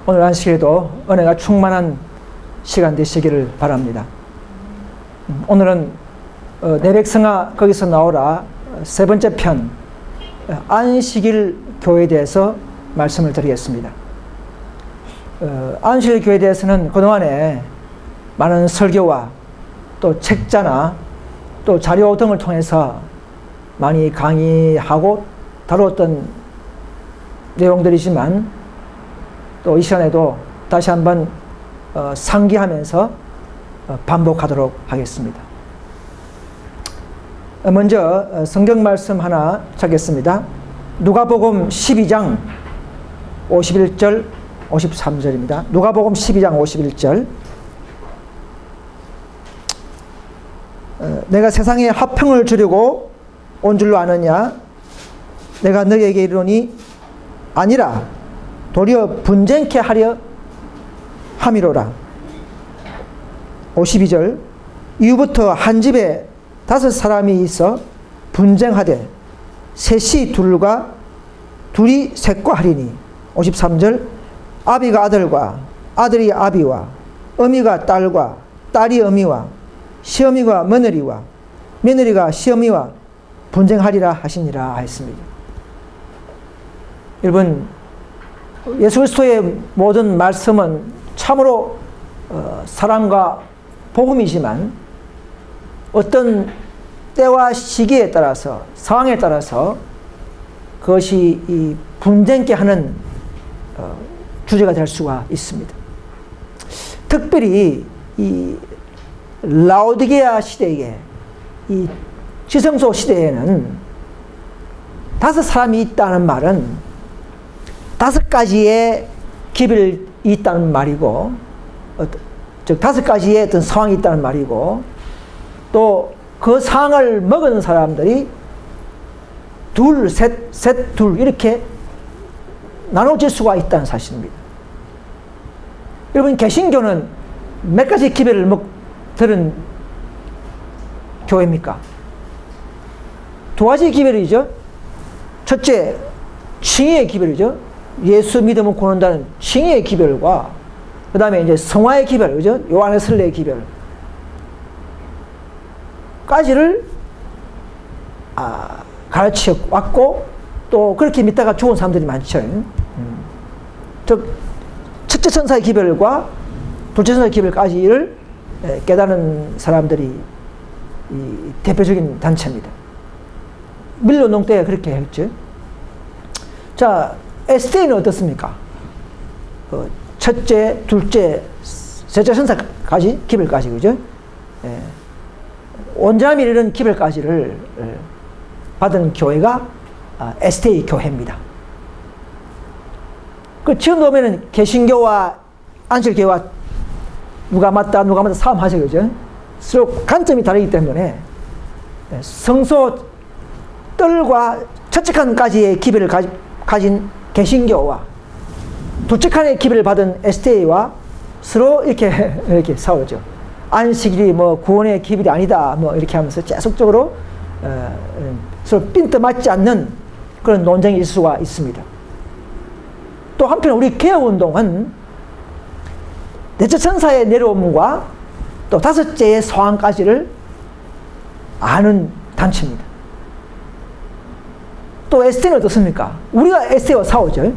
오늘 안식일도 은혜가 충만한 시간 되시기를 바랍니다. 오늘은 내 백성아 거기서 나오라 세 번째 편 안식일 교회에 대해서 말씀을 드리겠습니다. 안식일 교회에 대해서는 그동안에 많은 설교와 또 책자나 또 자료 등을 통해서 많이 강의하고 다루었던 내용들이지만 또 이 시간에도 다시 한번 상기하면서 반복하도록 하겠습니다. 먼저 성경 말씀 하나 찾겠습니다. 누가복음 12장 51절 53절입니다. 누가복음 12장 51절. 내가 세상에 화평을 주려고 온 줄로 아느냐? 내가 너희에게 이르노니 아니라 도리어 분쟁케 하려 함이로라. 52절. 이후부터 한 집에 5사람이 있어 분쟁하되 셋이 둘과 둘이 셋과 하리니. 53절. 아비가 아들과 아들이 아비와 어미가 딸과 딸이 어미와 시어미가 며느리와 며느리가 시어미와 분쟁하리라 하시니라 하였습니다. 여러분, 예수 그리스도의 모든 말씀은 참으로 사랑과 복음이지만 어떤 때와 시기에 따라서 상황에 따라서 그것이 이 분쟁케 하는 주제가 될 수가 있습니다. 특별히 이 라오디게아 시대에 이 지성소 시대에는 5사람이 있다는 말은 5가지의 기별이 있다는 말이고, 즉 5가지의 어떤 상황이 있다는 말이고, 또 그 상황을 먹은 사람들이 둘, 셋, 둘 이렇게 나눠질 수가 있다는 사실입니다. 여러분, 개신교는 몇 가지 기별을 들은 교회입니까? 2가지 기별이죠. 첫째, 칭의의 기별이죠. 예수 믿으면 구원한다는 칭의의 기별과 그 다음에 이제 성화의 기별, 그죠? 요한의 설례의 기별 까지를 가르쳐 왔고, 또 그렇게 믿다가 죽은 사람들이 많죠. 즉 첫째 천사의 기별과 둘째 천사의 기별까지를 깨달은 사람들이 이 대표적인 단체입니다. 밀로농 때가 그렇게 했죠. 자, 에스테는 어떻습니까? 첫째, 둘째, 셋째 천사까지 기별까지, 그죠? 온전함이 이르는 기별까지를 받은 교회가 에스테이 교회입니다. 그 지금 보면은 개신교와 안식교회와 누가 맞다 싸움하죠, 그죠? 서로 관점이 다르기 때문에 성소 뜰과 첫째 칸까지의 기별을 가진 개신교와 둘째 칸의 기별을 받은 에스테이와 서로 이렇게 싸우죠. 안식일이 뭐 구원의 기별이 아니다, 뭐 이렇게 하면서 계속적으로 서로 핀트 맞지 않는 그런 논쟁이 있을 수가 있습니다. 또 한편 우리 개혁운동은 넷째 천사의 내려옴과 또 5째의 소환까지를 아는 단체입니다. 또 에스테는 어떻습니까? 우리가 에스테와 싸우죠.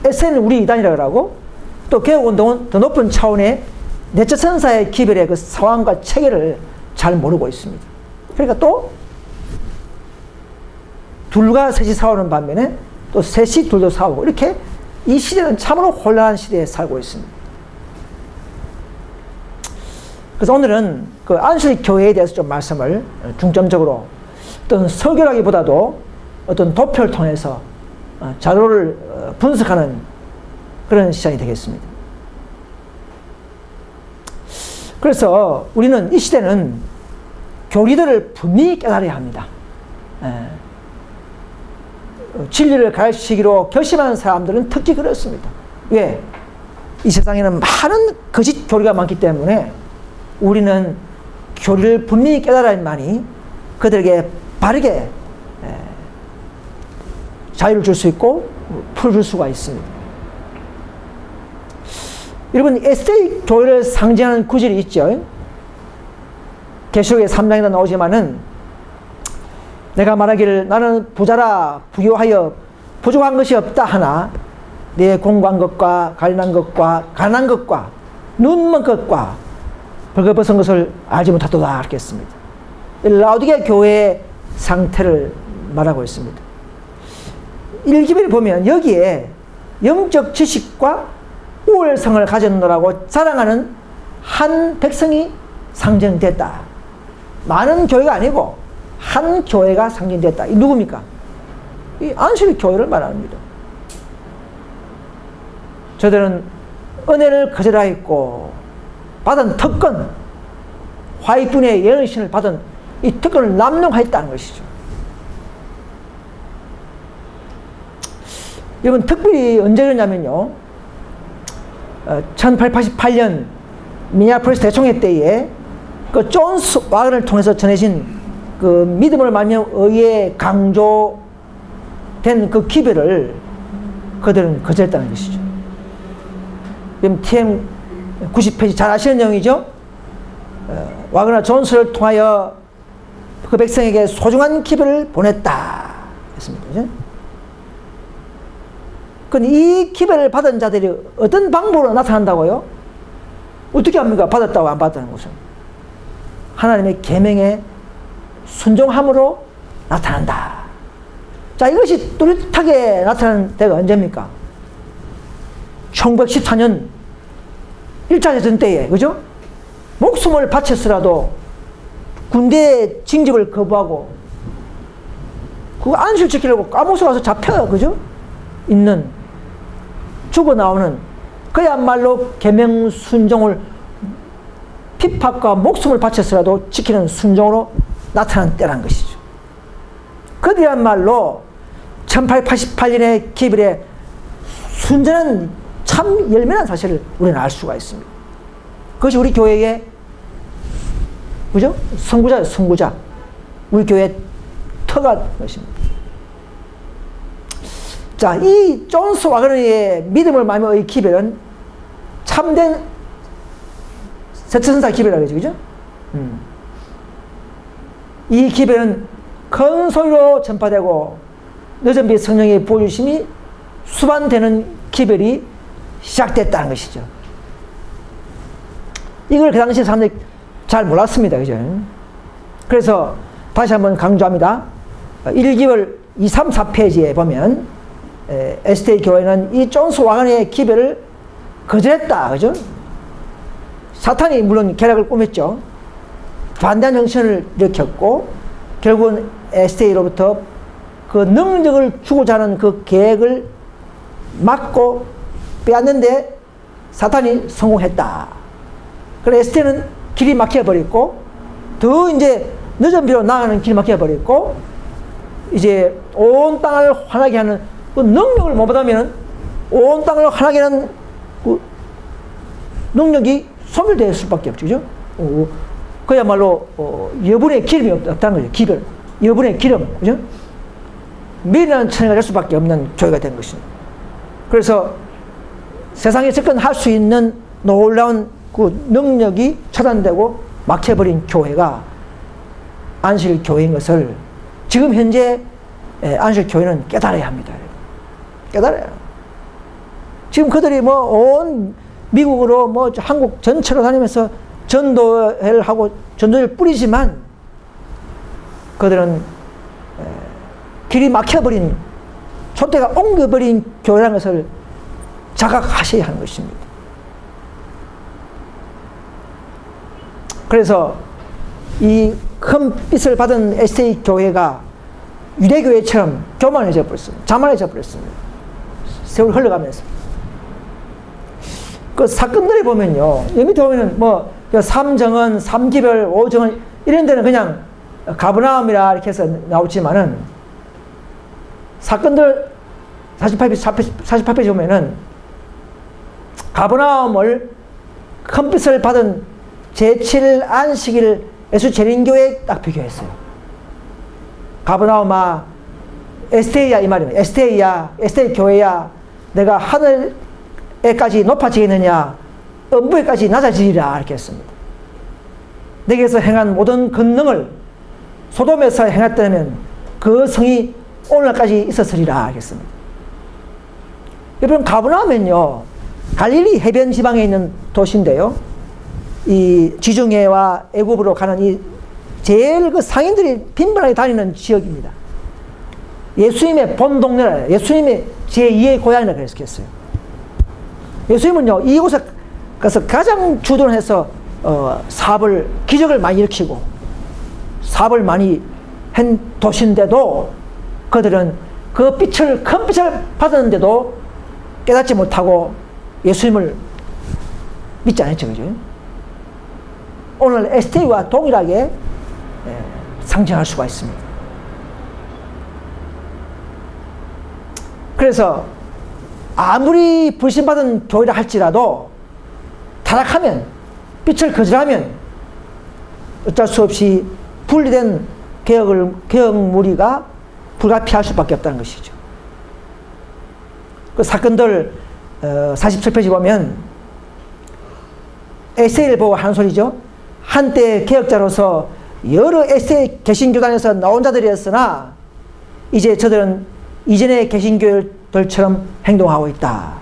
에스테는 우리 이단이라고 하고, 또 개혁운동은 더 높은 차원의 넷째 천사의 기별의 그 상황과 체계를 잘 모르고 있습니다. 그러니까 또 둘과 셋이 싸우는 반면에 또 셋이 둘도 싸우고, 이렇게 이 시대는 참으로 혼란한 시대에 살고 있습니다. 그래서 오늘은 그 안식 교회에 대해서 좀 말씀을 중점적으로 어떤 설교라기보다도 어떤 도표를 통해서 자료를 분석하는 그런 시간이 되겠습니다. 그래서 우리는 이 시대는 교리들을 분명히 깨달아야 합니다. 진리를 가르치기로 결심하는 사람들은 특히 그렇습니다. 왜? 이 세상에는 많은 거짓 교리가 많기 때문에 우리는 교리를 분명히 깨달아야만이 그들에게 바르게 자유를 줄 수 있고 풀 줄 수가 있습니다. 여러분, 에스테이 교회를 상징하는 구절이 있죠. 계시록의 3장에도 나오지만은, 내가 말하기를 나는 부자라 부유하여 부족한 것이 없다 하나 내 공고한 것과 가련한 것과 가난한 것과 눈먼 것과 벌거벗은 것을 알지 못하도다 이렇게 했습니다. 라오디게아 교회의 상태를 말하고 있습니다. 1기별을 보면 여기에 영적 지식과 우월성을 가졌노라고 자랑하는 한 백성이 상징됐다. 많은 교회가 아니고 한 교회가 상징됐다. 이 누굽니까? 이 안식 교회를 말합니다. 저들은 은혜를 거절하였고 받은 특권, 화이분의 예언신을 받은 이 특권을 남용하였다는 것이죠. 여러분, 특별히 언제 그러냐면요, 1888년 미니애폴리스 대총회 때에 그 존스 와건을 통해서 전해진 그 믿음을 말며 의에 강조된 그 기별을 그들은 거절했다는 것이죠. 지금 TM 90페이지 잘 아시는 내용이죠. 와그나 존스를 통하여 그 백성에게 소중한 기별을 보냈다 했습니다. 그런데 이 기별을 받은 자들이 어떤 방법으로 나타난다고요? 어떻게 합니까? 받았다고 안 받았다는 것은 하나님의 계명에 순종함으로 나타난다. 자, 이것이 뚜렷하게 나타난 때가 언제입니까? 1914년 1차 대전 때에, 그죠? 목숨을 바쳤으라도 군대 징집을 거부하고 그거 안수를 지키려고 까무서 가서 잡혀요, 그죠? 있는, 죽어 나오는, 그야말로 계명 순종을 핍박과 목숨을 바쳤으라도 지키는 순종으로 나타난 때란 것이죠. 그들이야말로 1888년의 기별에 순전한 참 열매란 사실을 우리는 알 수가 있습니다. 그것이 우리 교회의, 그죠? 선구자예요, 선구자. 우리 교회의 터가 것입니다. 자, 이 존스 와그너의 믿음을 말미의 기별은 참된 세천사 기별이라고 하죠, 그죠? 이 기별은 큰 소리로 전파되고 늦은 빛 성령의 보여주심이 수반되는 기별이 시작됐다는 것이죠. 이걸 그 당시 사람들이 잘 몰랐습니다, 그죠? 그래서 다시 한번 강조합니다. 1기별 2, 3, 4페이지에 보면 에스테이 교회는 이 존스 와건의 기별을 거절했다, 그죠? 사탄이 물론 계략을 꾸몄죠. 반대한 정신을 일으켰고 결국은 에스테이로부터 그 능력을 주고자 하는 그 계획을 막고 빼앗는데 사탄이 성공했다. 그래서 에스테이는 길이 막혀버렸고 더 이제 늦은 비로 나가는 길이 막혀버렸고 이제 온 땅을 환하게 하는 그 능력을 못 받으면 온 땅을 환하게 하는 그 능력이 소멸될 수밖에 없죠, 그죠? 그야말로 여분의 기름이 없다는 거죠. 기별, 여분의 기름, 그죠? 미련한 처녀가 될 수밖에 없는 교회가 된 것입니다. 그래서 세상에 접근할 수 있는 놀라운 그 능력이 차단되고 막혀버린 교회가 안실 교회인 것을 지금 현재 안실 교회는 깨달아야 합니다. 깨달아요. 지금 그들이 뭐 온 미국으로 뭐 한국 전체로 다니면서 전도회를 하고 전도회를 뿌리지만 그들은 길이 막혀버린 촛대가 옮겨버린 교회라는 것을 자각하셔야 하는 것입니다. 그래서 이 큰 빛을 받은 에스테이 교회가 유대교회처럼 교만해져 버렸습니다. 자만해져 버렸습니다. 세월 흘러가면서. 그 사건들을 보면요. 여기 밑에 보면은 뭐, 3정은, 3기별, 5정은, 이런 데는 그냥 가브나움이라 이렇게 해서 나오지만은, 사건들 48페이지 보면은, 가브나움을 큰 빛을 받은 제7 안식일 예수 재림교회에 딱 비교했어요. 가브나움아, 에스테이야, 이 말이에요. 에스테이야, 에스테이 교회야, 내가 하늘에까지 높아지겠느냐, 음부에까지 낮아지리라 이렇게 했습니다. 내게서 행한 모든 권능을 소돔에서 행했다면 그 성이 오늘까지 있었으리라 하겠습니다. 여러분, 가버나움은요 갈릴리 해변 지방에 있는 도시인데요, 이 지중해와 애굽으로 가는 이 제일 그 상인들이 빈번하게 다니는 지역입니다. 예수님의 본 동네라, 예수님의 제2의 고향이라 그랬겠어요. 예수님은요 이곳에 가서 가장 주도해서 사업을, 기적을 많이 일으키고 사업을 많이 한 도시인데도 그들은 그 빛을, 큰 빛을 받았는데도 깨닫지 못하고 예수님을 믿지 않았죠. 그죠? 오늘 에스테와 동일하게 상징할 수가 있습니다. 그래서 아무리 불신받은 교회라 할지라도 타락하면, 빛을 거절하면 어쩔 수 없이 분리된 개혁 무리가 불가피할 수밖에 없다는 것이죠. 그 사건들 47페이지 보면 에세이를 보고 하는 소리죠. 한때 개혁자로서 여러 에세이 개신교단에서 나온 자들이었으나 이제 저들은 이전의 개신교들처럼 행동하고 있다.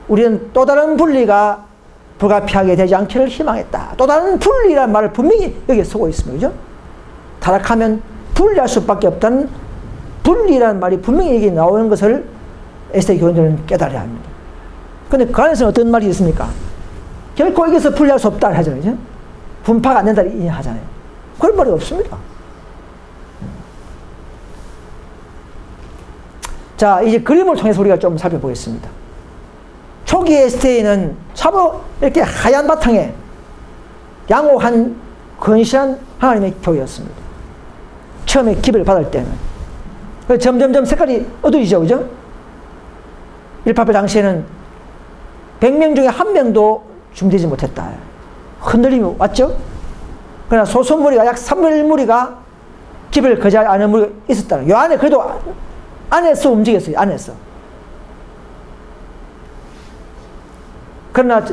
우리는 또 다른 분리가 불가피하게 되지 않기를 희망했다. 또 다른 분리라는 말을 분명히 여기에 쓰고 있습니다. 그죠? 타락하면 분리할 수밖에 없다는 분리라는 말이 분명히 여기 나오는 것을 에세이 교인들은 깨달아야 합니다. 그런데 그 안에서는 어떤 말이 있습니까? 결코 여기서 분리할 수 없다 하잖아요. 그죠? 분파가 안 된다 하잖아요. 그런 말이 없습니다. 자, 이제 그림을 통해서 우리가 좀 살펴보겠습니다. 초기 에스테이는 참으로 이렇게 하얀 바탕에 양호한 건실한 하나님의 교회였습니다. 처음에 기별을 받을 때는. 점점점 색깔이 어두워지죠. 그죠? 188 당시에는 100명 중에 1명도 준비되지 못했다. 흔들림이 왔죠? 그러나 소수무리가 약 3분의 1무리가 기별을 거절하지 않은 무리가 있었다. 요 안에 그래도 안에서 움직였어요. 안에서. 그러나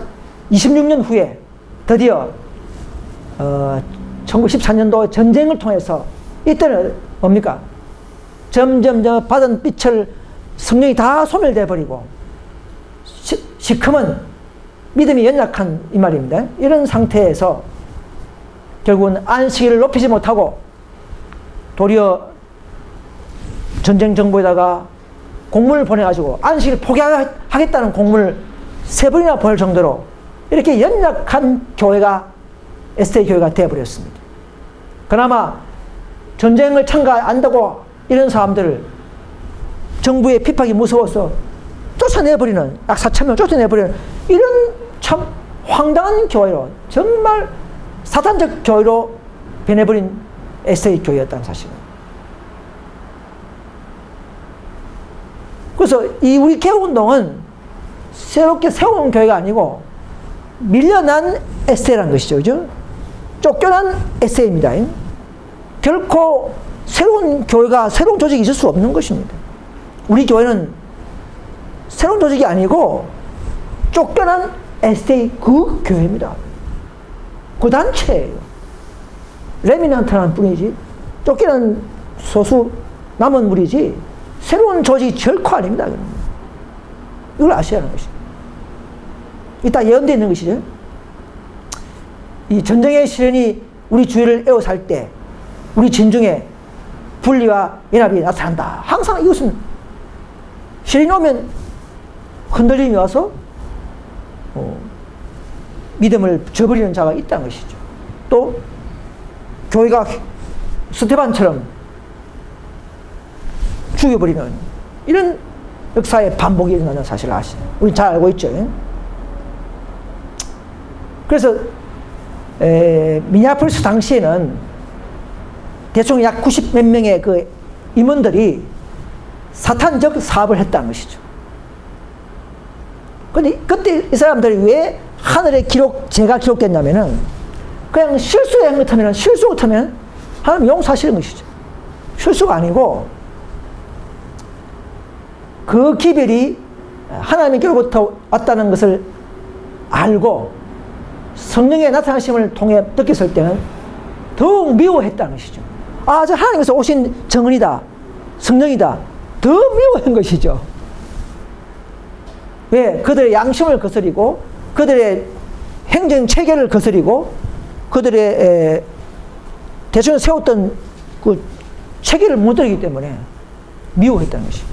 26년 후에 드디어 1914년도 전쟁을 통해서 이때는 뭡니까? 점점 받은 빛을 성령이 다 소멸되어 버리고 시커먼 믿음이 연약한 이 말입니다. 이런 상태에서 결국은 안식일을 높이지 못하고 도리어 전쟁 정부에다가 공문을 보내가지고 안식일을 포기하겠다는 공문을 3번이나 보낼 정도로 이렇게 연약한 교회가 에스테이 교회가 되어버렸습니다. 그나마 전쟁을 참가 안다고 이런 사람들을 정부의 핍박이 무서워서 쫓아내버리는, 약 4,000명 쫓아내버리는 이런 참 황당한 교회로, 정말 사탄적 교회로 변해버린 에스테이 교회였다는 사실입니다. 그래서 이 우리 개혁운동은 새롭게 세운 교회가 아니고 밀려난 에스테이라는 것이죠. 그죠? 쫓겨난 에스테이입니다. 결코 새로운 교회가, 새로운 조직이 있을 수 없는 것입니다. 우리 교회는 새로운 조직이 아니고 쫓겨난 에스테이 그 교회입니다. 그 단체예요. 레미넌트라는 뿐이지, 쫓겨난 소수 남은 무리지 새로운 조직이 결코 아닙니다. 이걸 아셔야 하는 것이죠. 이따 예언되어 있는 것이죠. 이 전쟁의 시련이 우리 주위를 에워쌀 때 우리 진중에 분리와 연합이 나타난다. 항상 이것은 시련이 오면 흔들림이 와서 믿음을 저버리는 자가 있다는 것이죠. 또 교회가 스테반처럼 죽여버리는 이런 역사의 반복이 일어나는 사실을 아시죠. 우리 잘 알고 있죠. 그래서 미니아폴리스 당시에는 대충 약 90몇 명의 그 임원들이 사탄적 사업을 했다는 것이죠. 근데 그때 이 사람들이 왜 하늘에 죄가 기록됐냐면은 그냥 실수한 것 같으면, 실수 같으면 하나님 용서하시는 것이죠. 실수가 아니고 그 기별이 하나님께로부터 왔다는 것을 알고 성령의 나타나심을 통해 느꼈을 때는 더욱 미워했다는 것이죠. 아, 저 하나님께서 오신 정은이다, 성령이다, 더 미워한 것이죠. 왜? 그들의 양심을 거스리고 그들의 행정 체계를 거스리고 그들의 대충 세웠던 그 체계를 무너뜨리기 때문에 미워했다는 것이죠.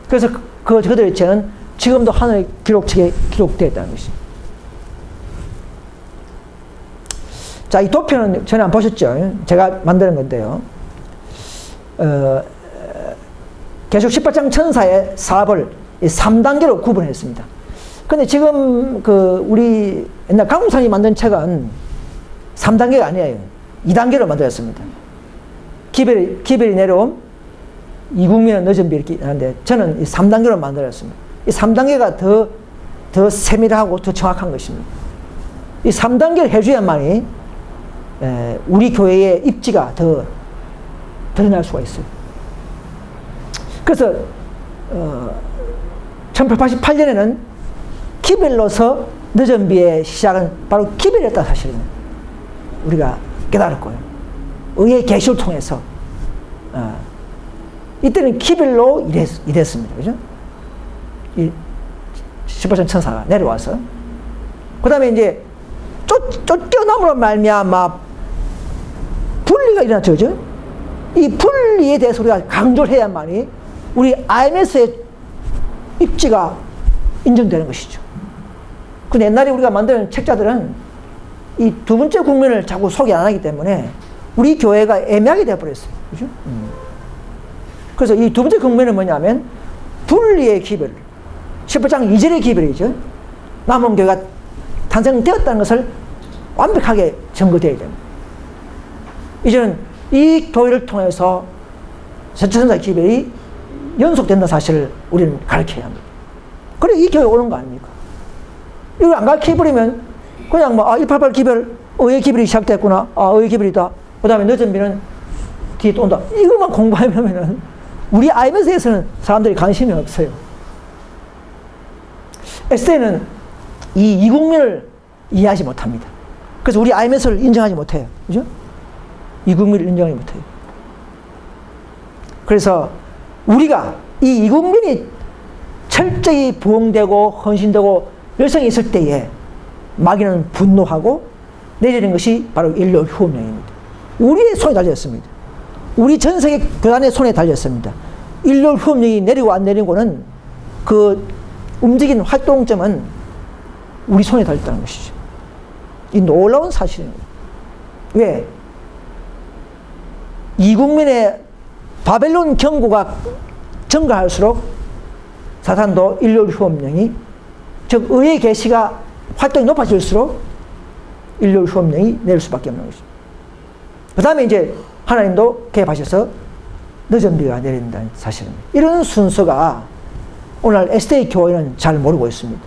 그래서 그들의 죄는 지금도 하늘의 기록책에 기록되어 있다는 것입니다. 자, 이 도표는 전에 안 보셨죠? 제가 만드는 건데요. 계속 18장 천사의 사업을 3단계로 구분했습니다. 근데 지금 우리 옛날 강무상이 만든 책은 3단계가 아니에요. 2단계로 만들었습니다. 기별이 내려옴, 이국민은 늦은 비 이렇게 하는데 저는 이 3단계로 만들었습니다. 이 3단계가 더 세밀하고 더 정확한 것입니다. 이 3단계를 해줘야만이 우리 교회의 입지가 더 드러날 수가 있어요. 그래서 1888년에는 기별로서 늦은 비의 시작은 바로 기별이었다 사실은 우리가 깨달았고요. 의의 계시를 통해서 이때는 기별로 이랬습니다. 그죠? 이 18장 천사가 내려와서 그 다음에 이제 쫓겨남으로 말미암아 분리가 일어났죠. 그죠? 이 분리에 대해서 우리가 강조를 해야만이 우리 IMS의 입지가 인정되는 것이죠. 근데 옛날에 우리가 만드는 책자들은 이 두 번째 국면을 자꾸 소개 안 하기 때문에 우리 교회가 애매하게 되어버렸어요. 그죠? 그래서 이 두 번째 국면은 뭐냐면 분리의 기별, 18장 2절의 기별이죠. 남은 교회가 탄생되었다는 것을 완벽하게 증거되어야 됩니다. 이제는 이 교회를 통해서 전천사 기별이 연속된다는 사실을 우리는 가르쳐야 합니다. 그래 이 교회 오는 거 아닙니까? 이걸 안 가르쳐버리면 그냥 188 기별, 의의 기별이 시작됐구나. 의의 기별이다. 그 다음에 늦은 비는 뒤에 또 온다. 이것만 공부하면은 우리 IMS에서는 사람들이 관심이 없어요. SD는 이 이국민을 이해하지 못합니다. 그래서 우리 IMS를 인정하지 못해요. 그죠? 이국민을 인정하지 못해요. 그래서 우리가 이 이국민이 철저히 부흥되고 헌신되고 열성이 있을 때에 마귀는 분노하고 내리는 것이 바로 일요 후업령입니다. 우리의 손에 달렸습니다. 우리 전 세계 교단의 손에 달렸습니다. 일요 후업령이 내리고 안 내리고는 그 움직이는 활동점은 우리 손에 달렸다는 것이죠. 이 놀라운 사실입니다. 왜? 이국민의 바벨론 경고가 증가할수록 사탄도 일요 후업령이 즉 의의 계시가 활동이 높아질수록 일요 후업령이 내릴 수밖에 없는 것이죠. 그 다음에 이제 하나님도 개입하셔서 늦은 비가 내린다는 사실입니다. 이런 순서가 오늘 SDA 교회는 잘 모르고 있습니다.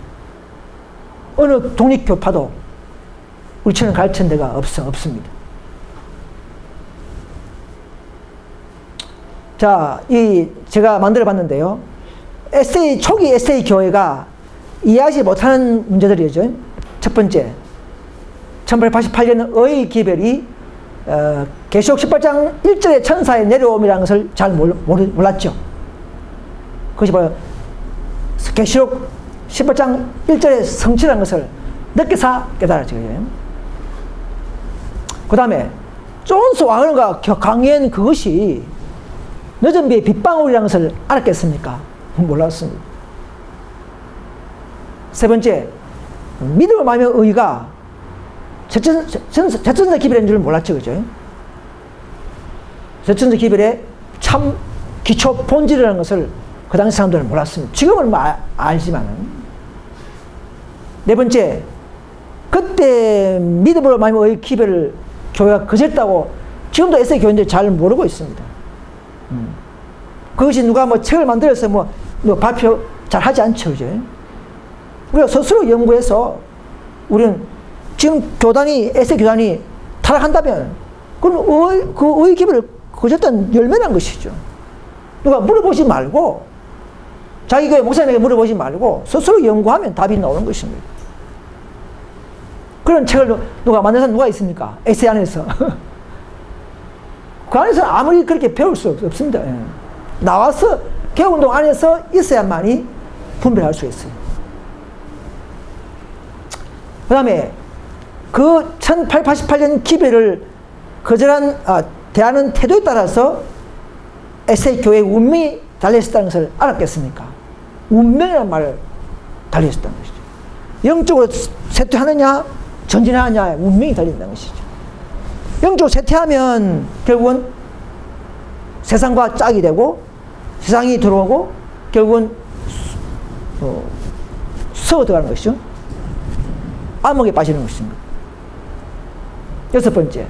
어느 독립교파도 우리처럼 가르치는 데가 없습니다. 자, 제가 만들어 봤는데요. 초기 SDA 교회가 이해하지 못하는 문제들이죠. 첫 번째, 1888년 의의 기별이 계시록 18장 1절의 천사의 내려옴이라는 것을 잘 몰랐죠. 그것이 바로 계시록 18장 1절의 성취라는 것을 늦게서 깨달았죠. 그 다음에 존스 와그너가 강의한 그것이 늦은 비의 빗방울이라는 것을 알았겠습니까? 몰랐습니다. 세 번째, 믿음을 말하며 의가 제천자 기별인 줄 몰랐죠. 그죠? 제천자 기별의 참 기초 본질이라는 것을 그 당시 사람들은 몰랐습니다. 지금은 알지만은. 네 번째, 그때 믿음으로 말하며 의 기별을 교회가 거절했다고 지금도 에세이 교인들이 잘 모르고 있습니다. 그것이 누가 책을 만들어서 발표 잘 하지 않죠. 그죠? 우리가 스스로 연구해서 우리는 지금 에세이 교단이 타락한다면 그건 의 기별을 거절했다는 열매란 것이죠. 누가 물어보지 말고 자기 교회 목사님에게 물어보지 말고 스스로 연구하면 답이 나오는 것입니다. 그런 책을 누가 만든 사람 누가 있습니까? 에세이 안에서. 그 안에서 아무리 그렇게 배울 수 없습니다. 예. 나와서 개혁운동 안에서 있어야만이 분별할 수 있어요. 그 다음에 그 1888년 기별을 거절한, 대하는 태도에 따라서 에세이 교회의 운명이 달려있었다는 것을 알았겠습니까? 운명이라는 말을 달려있었다는 것이죠. 영적으로 쇠퇴하느냐, 전진하느냐에 운명이 달려있다는 것이죠. 영적으로 쇠퇴하면 결국은 세상과 짝이 되고 세상이 들어오고 결국은 썩어 들어가는 것이죠. 암흑에 빠지는 것입니다. 여섯 번째,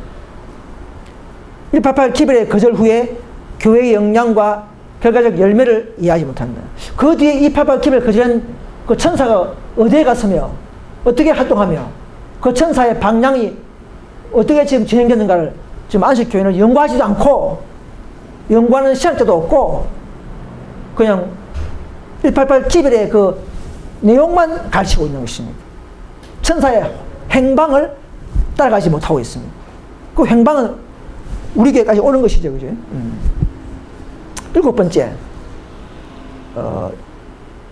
188 기별의 거절 후에 교회의 역량과 결과적 열매를 이해하지 못한다. 그 뒤에 188 기별을 거절한 그 천사가 어디에 갔으며 어떻게 활동하며 그 천사의 방향이 어떻게 지금 진행되는가를 지금 안식교회는 연구하지도 않고 연구하는 시간대도 없고 그냥 188 기별의 그 내용만 가르치고 있는 것입니다. 천사의 행방을 따라가지 못하고 있습니다. 그 행방은 우리 교회까지 오는 것이죠. 그죠? 일곱 번째,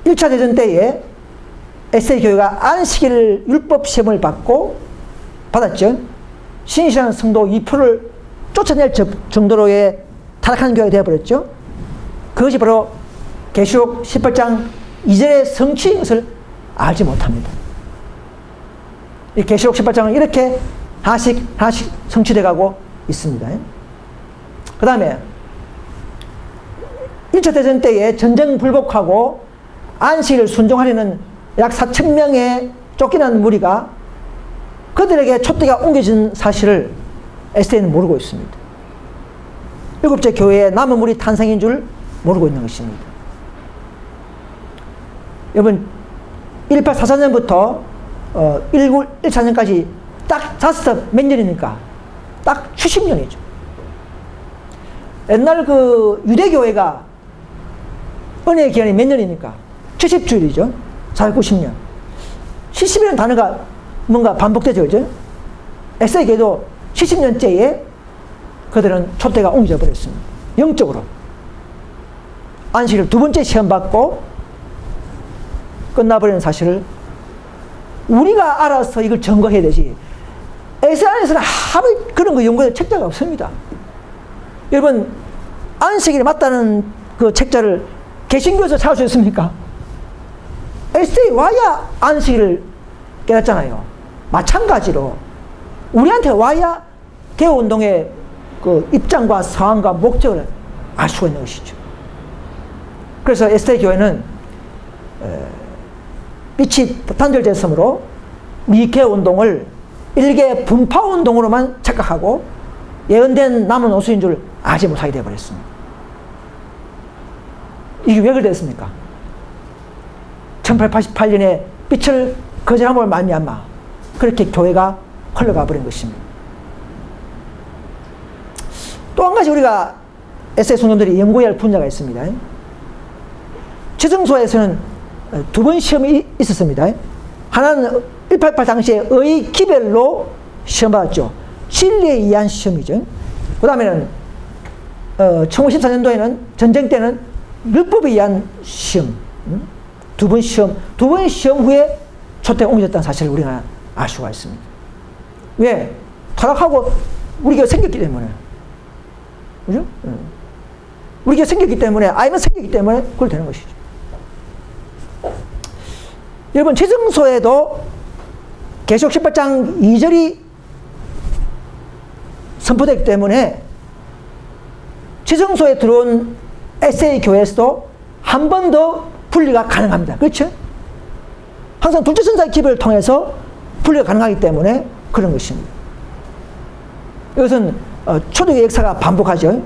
1차 대전 때에 에세이 교회가 안식일 율법 시험을 받았죠. 신실한 성도 2%를 쫓아낼 정도로의 타락한 교회가 되어버렸죠. 그것이 바로 계시록 18장 2절의 성취인 것을 알지 못합니다. 이 계시록 18장은 이렇게 하나씩 성취되어 가고 있습니다. 그 다음에 1차 대전 때에 전쟁 불복하고 안식을 순종하려는 약 4,000명의 쫓겨난 무리가 그들에게 촛대가 옮겨진 사실을 에세이는 모르고 있습니다. 일곱째, 교회의 남은 무리 탄생인 줄 모르고 있는 것입니다. 여러분, 1844년부터 1914년까지 딱 자스트 몇 년입니까? 딱 70년이죠. 옛날 그 유대교회가 은혜의 기간이 몇 년입니까? 70주일이죠. 490년. 70이라는 단어가 뭔가 반복되죠. 그죠? 에세이교회도 70년째에 그들은 촛대가 옮겨져 버렸습니다. 영적으로. 안식일 두 번째 시험받고 끝나버리는 사실을 우리가 알아서 이걸 점거해야 되지. 에세이 안에서는 아무 그런 거 연구할 책자가 없습니다. 여러분, 안식일이 맞다는 그 책자를 개신교에서 찾을 수 있습니까? 에세이 와야 안식일을 깨닫잖아요. 마찬가지로 우리한테 와야 개혁운동의 그 입장과 상황과 목적을 알 수가 있는 것이죠. 그래서 에세이 교회는 빛이 단절됐으므로 이 개혁운동을 일개 분파운동으로만 착각하고 예언된 남은 오수인 줄 알지 못하게 되어버렸습니다. 이게 왜 그랬습니까? 1888년에 빛을 거절함으로 말미암아 그렇게 교회가 흘러가 버린 것입니다. 또 한 가지 우리가 에세이 성도들이 연구해야 할 분야가 있습니다. 최정소에서는 두 번 시험이 있었습니다. 하나는 188 당시에 의 기별로 시험 받았죠. 진리에 의한 시험이죠. 그 다음에는 1914년도에는 전쟁 때는 율법에 의한 시험. 두 번 시험 후에 촛대가 옮겨졌다는 사실을 우리가 알 수가 있습니다. 왜? 타락하고 우리가 생겼기 때문에. 그죠? 우리가 생겼기 때문에, 아이는 생겼기 때문에 그걸 되는 것이죠. 여러분, 최정소에도 계시록 18장 2절이 선포되기 때문에 최정소에 들어온 에세이 교회에서도 한 번 더 분리가 가능합니다. 그렇죠? 항상 둘째 천사의 기별을 통해서 분리가 가능하기 때문에 그런 것입니다. 이것은 초대교회 역사가 반복하죠.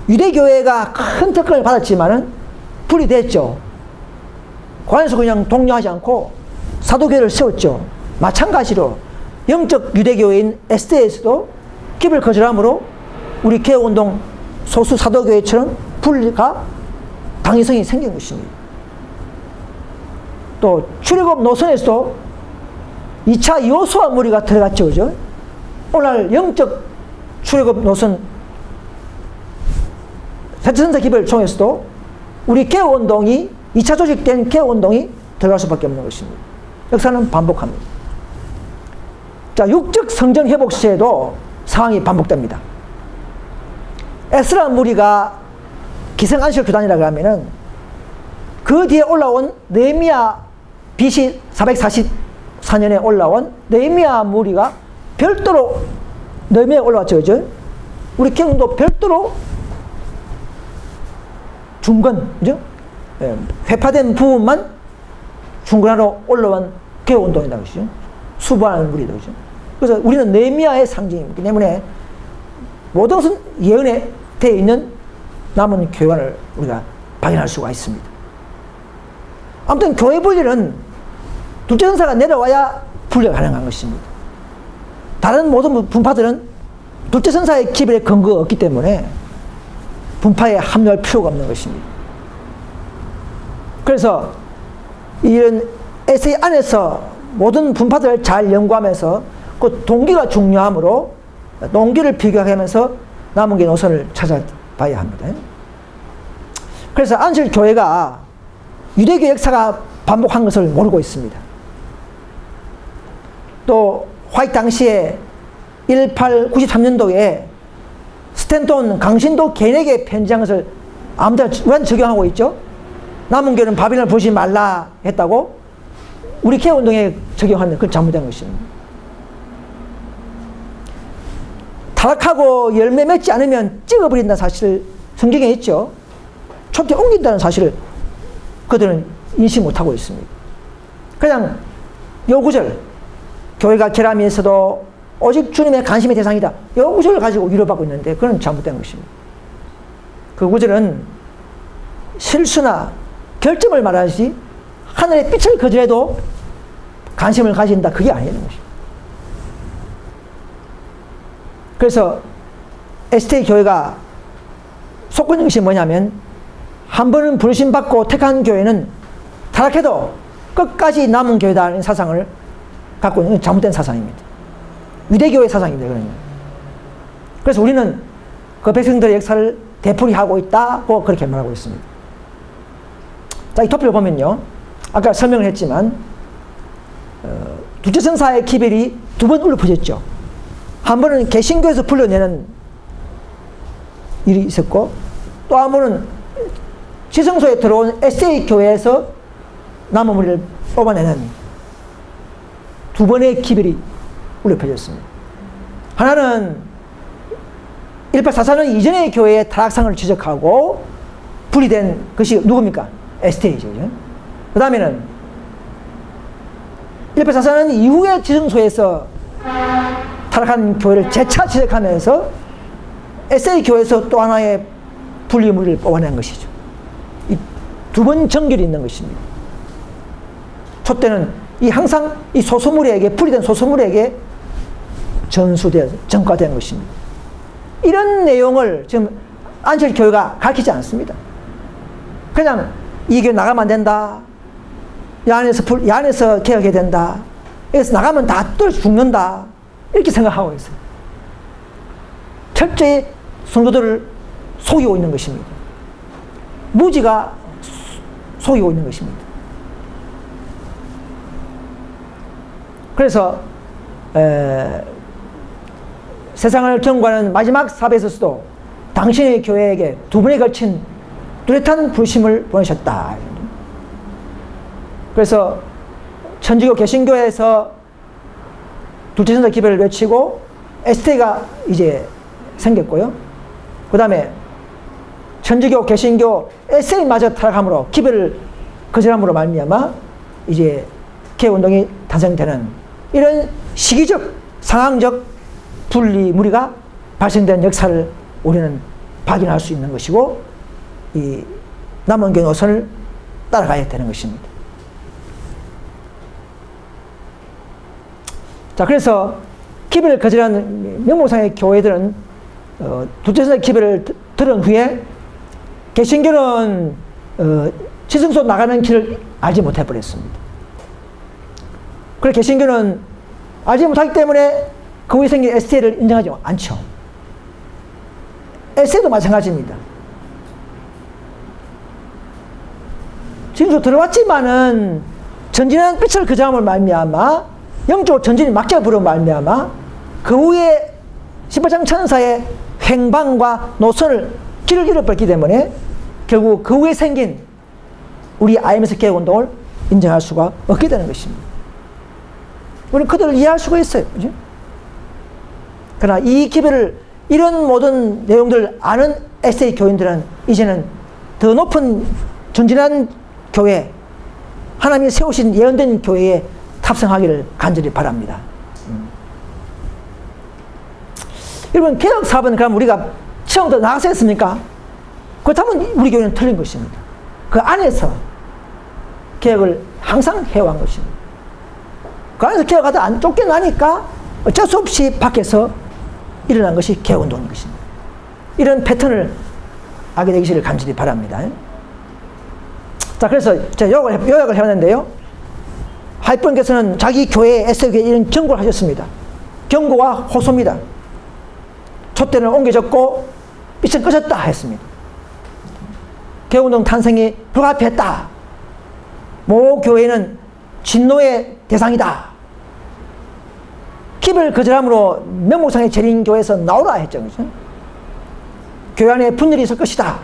유대교회가 큰 특권을 받았지만은 분리됐죠. 그 안에서 그냥 독려하지 않고 사도교회를 세웠죠. 마찬가지로 영적 유대교회인 에스테에서도 기별 거절함으로 우리 개혁운동 소수 사도교회처럼 분리가 당위성이 생긴 것입니다. 또 출애굽 노선에서도 2차 여호수아 무리가 들어갔죠. 그죠? 오늘 영적 출애굽 노선 세천사 기별을 통해서도 우리 개혁운동이 2차 조직된 개혁운동이 들어갈 수밖에 없는 것입니다. 역사는 반복합니다. 자, 육적 성전 회복 시에도 상황이 반복됩니다. 에스라 무리가 기생 안식 교단이라고 하면은 그 뒤에 올라온 느헤미야 BC 444년에 올라온 느헤미야 무리가 별도로 느헤미야에 올라왔죠. 그죠? 우리 개혁운동도 별도로 중건, 그죠? 예, 회파된 부분만 중건하러 올라온 개혁운동이다. 그죠? 수반하는 무리다. 그죠? 그래서 우리는 느헤미야의 상징이기 때문에 모든 것은 예언에 되어 있는 남은 교회관을 우리가 발견할 수가 있습니다. 아무튼 교회 분리는 둘째 천사가 내려와야 분리가 가능한 것입니다. 다른 모든 분파들은 둘째 천사의 기별에 근거가 없기 때문에 분파에 합류할 필요가 없는 것입니다. 그래서 이런 에세이 안에서 모든 분파들을 잘 연구하면서 그 동기가 중요하므로 동기를 비교하면서 남은 게 노선을 찾아봐야 합니다. 그래서 안식 교회가 유대교 역사가 반복한 것을 모르고 있습니다. 또 화이트 당시에 1893년도에 스탠톤 강신도 개인에게 편지한 것을 아무데나 왜 적용하고 있죠? 남은 교회는 바빌론을 보지 말라 했다고 우리 개혁운동에 적용하는 그건 잘못된 것입니다. 타락하고 열매 맺지 않으면 찍어버린다는 사실을 성경에 있죠. 촛대 옮긴다는 사실을 그들은 인식 못하고 있습니다. 그냥 요 구절, 교회가 결함에서도 오직 주님의 관심의 대상이다. 요 구절을 가지고 위로받고 있는데 그건 잘못된 것입니다. 그 구절은 실수나 결점을 말하지 하늘의 빛을 거절해도 관심을 가진다. 그게 아니라는 것입니다. 그래서 ST 교회가 속고 있는 것이 뭐냐면 한 번은 부르심받고 택한 교회는 타락해도 끝까지 남은 교회다라는 사상을 갖고 있는 잘못된 사상입니다. 유대교의 사상입니다. 그러면. 그래서 우리는 그 백성들의 역사를 되풀이하고 있다고 그렇게 말하고 있습니다. 자, 이 토표를 보면요. 아까 설명을 했지만 둘째 천사의 기별이 두 번 울려 한 번은 개신교에서 불러내는 일이 있었고 또 한 번은 지성소에 들어온 에세이 교회에서 남은 무리를 뽑아내는 두 번의 기별이 울려 퍼졌습니다. 하나는 1844년 이전의 교회의 타락상을 지적하고 분리된 것이 누굽니까? 에스테이죠. 그 다음에는 1844년 이후의 지성소에서 타락한 교회를 재차 지적하면서 에세이 교회에서 또 하나의 분리무리를 뽑아낸 것이죠. 이 두 번 정결이 있는 것입니다. 촛대는 항상 이 소수무리에게, 분리된 소수무리에게 전과된 것입니다. 이런 내용을 지금 안식교회가 가르치지 않습니다. 그냥 이 교회 나가면 안 된다. 이 안에서 개혁해야 된다. 여기서 나가면 다 떨어져 죽는다. 이렇게 생각하고 있어요. 철저히 성도들을 속이고 있는 것입니다. 무지가 속이고 있는 것입니다. 그래서 세상을 경고하는 마지막 사배에서도 당신의 교회에게 두 번에 걸친 뚜렷한 부르심을 보내셨다. 그래서 천주교 개신교에서 둘째 천사 기별을 외치고 ST가 이제 생겼고요. 그 다음에 천주교 개신교 SA마저 타락함으로 기별을 거절함으로 말미암아 이제 개혁운동이 탄생되는 이런 시기적 상황적 분리 무리가 발생된 역사를 우리는 확인할 수 있는 것이고 이 남은 교회 노선을 따라가야 되는 것입니다. 자, 그래서 기별을 거절한 명목상의 교회들은 둘째 천사 기별을 들은 후에 개신교는 지성소 나가는 길을 알지 못해 버렸습니다. 그리고 개신교는 알지 못하기 때문에 그 후에 생긴 STA를 인정하지 않죠. STA도 마찬가지입니다. 지금 들어왔지만은 전진한 빛을 그자함을 말미암아 영적 전진이 막혀 부른 말미암아 그 후에 18장 천사의 행방과 노선을 길을 잃어버렸기 때문에 결국 그 후에 생긴 우리 IMS 개혁운동을 인정할 수가 없게 되는 것입니다. 우리는 그들을 이해할 수가 있어요. 그죠? 그러나 이 기별을 이런 모든 내용들을 아는 SA 교인들은 이제는 더 높은 전진한 교회, 하나님이 세우신 예언된 교회에 탑승하기를 간절히 바랍니다. 여러분, 개혁 사업은 그럼 우리가 처음부터 나가서 했습니까? 그렇다면 우리 교회는 틀린 것입니다. 그 안에서 개혁을 항상 해온 것입니다. 그 안에서 개혁하다 안 쫓겨나니까 어쩔 수 없이 밖에서 일어난 것이 개혁운동인 것입니다. 이런 패턴을 알게 되기를 간절히 바랍니다. 자, 그래서 제가 요약을 해봤는데요. 하이프님께서는 자기 교회에 SF교회에 이런 경고를 하셨습니다. 경고와 호소입니다. 촛대는 옮겨졌고 빛은 꺼졌다 했습니다. 개혁운동 탄생이 불가피했다. 모 교회는 진노의 대상이다. 기별 거절함으로 명목상의 재림교회에서 나오라 했죠. 그렇죠? 교회 안에 분열이 있을 것이다.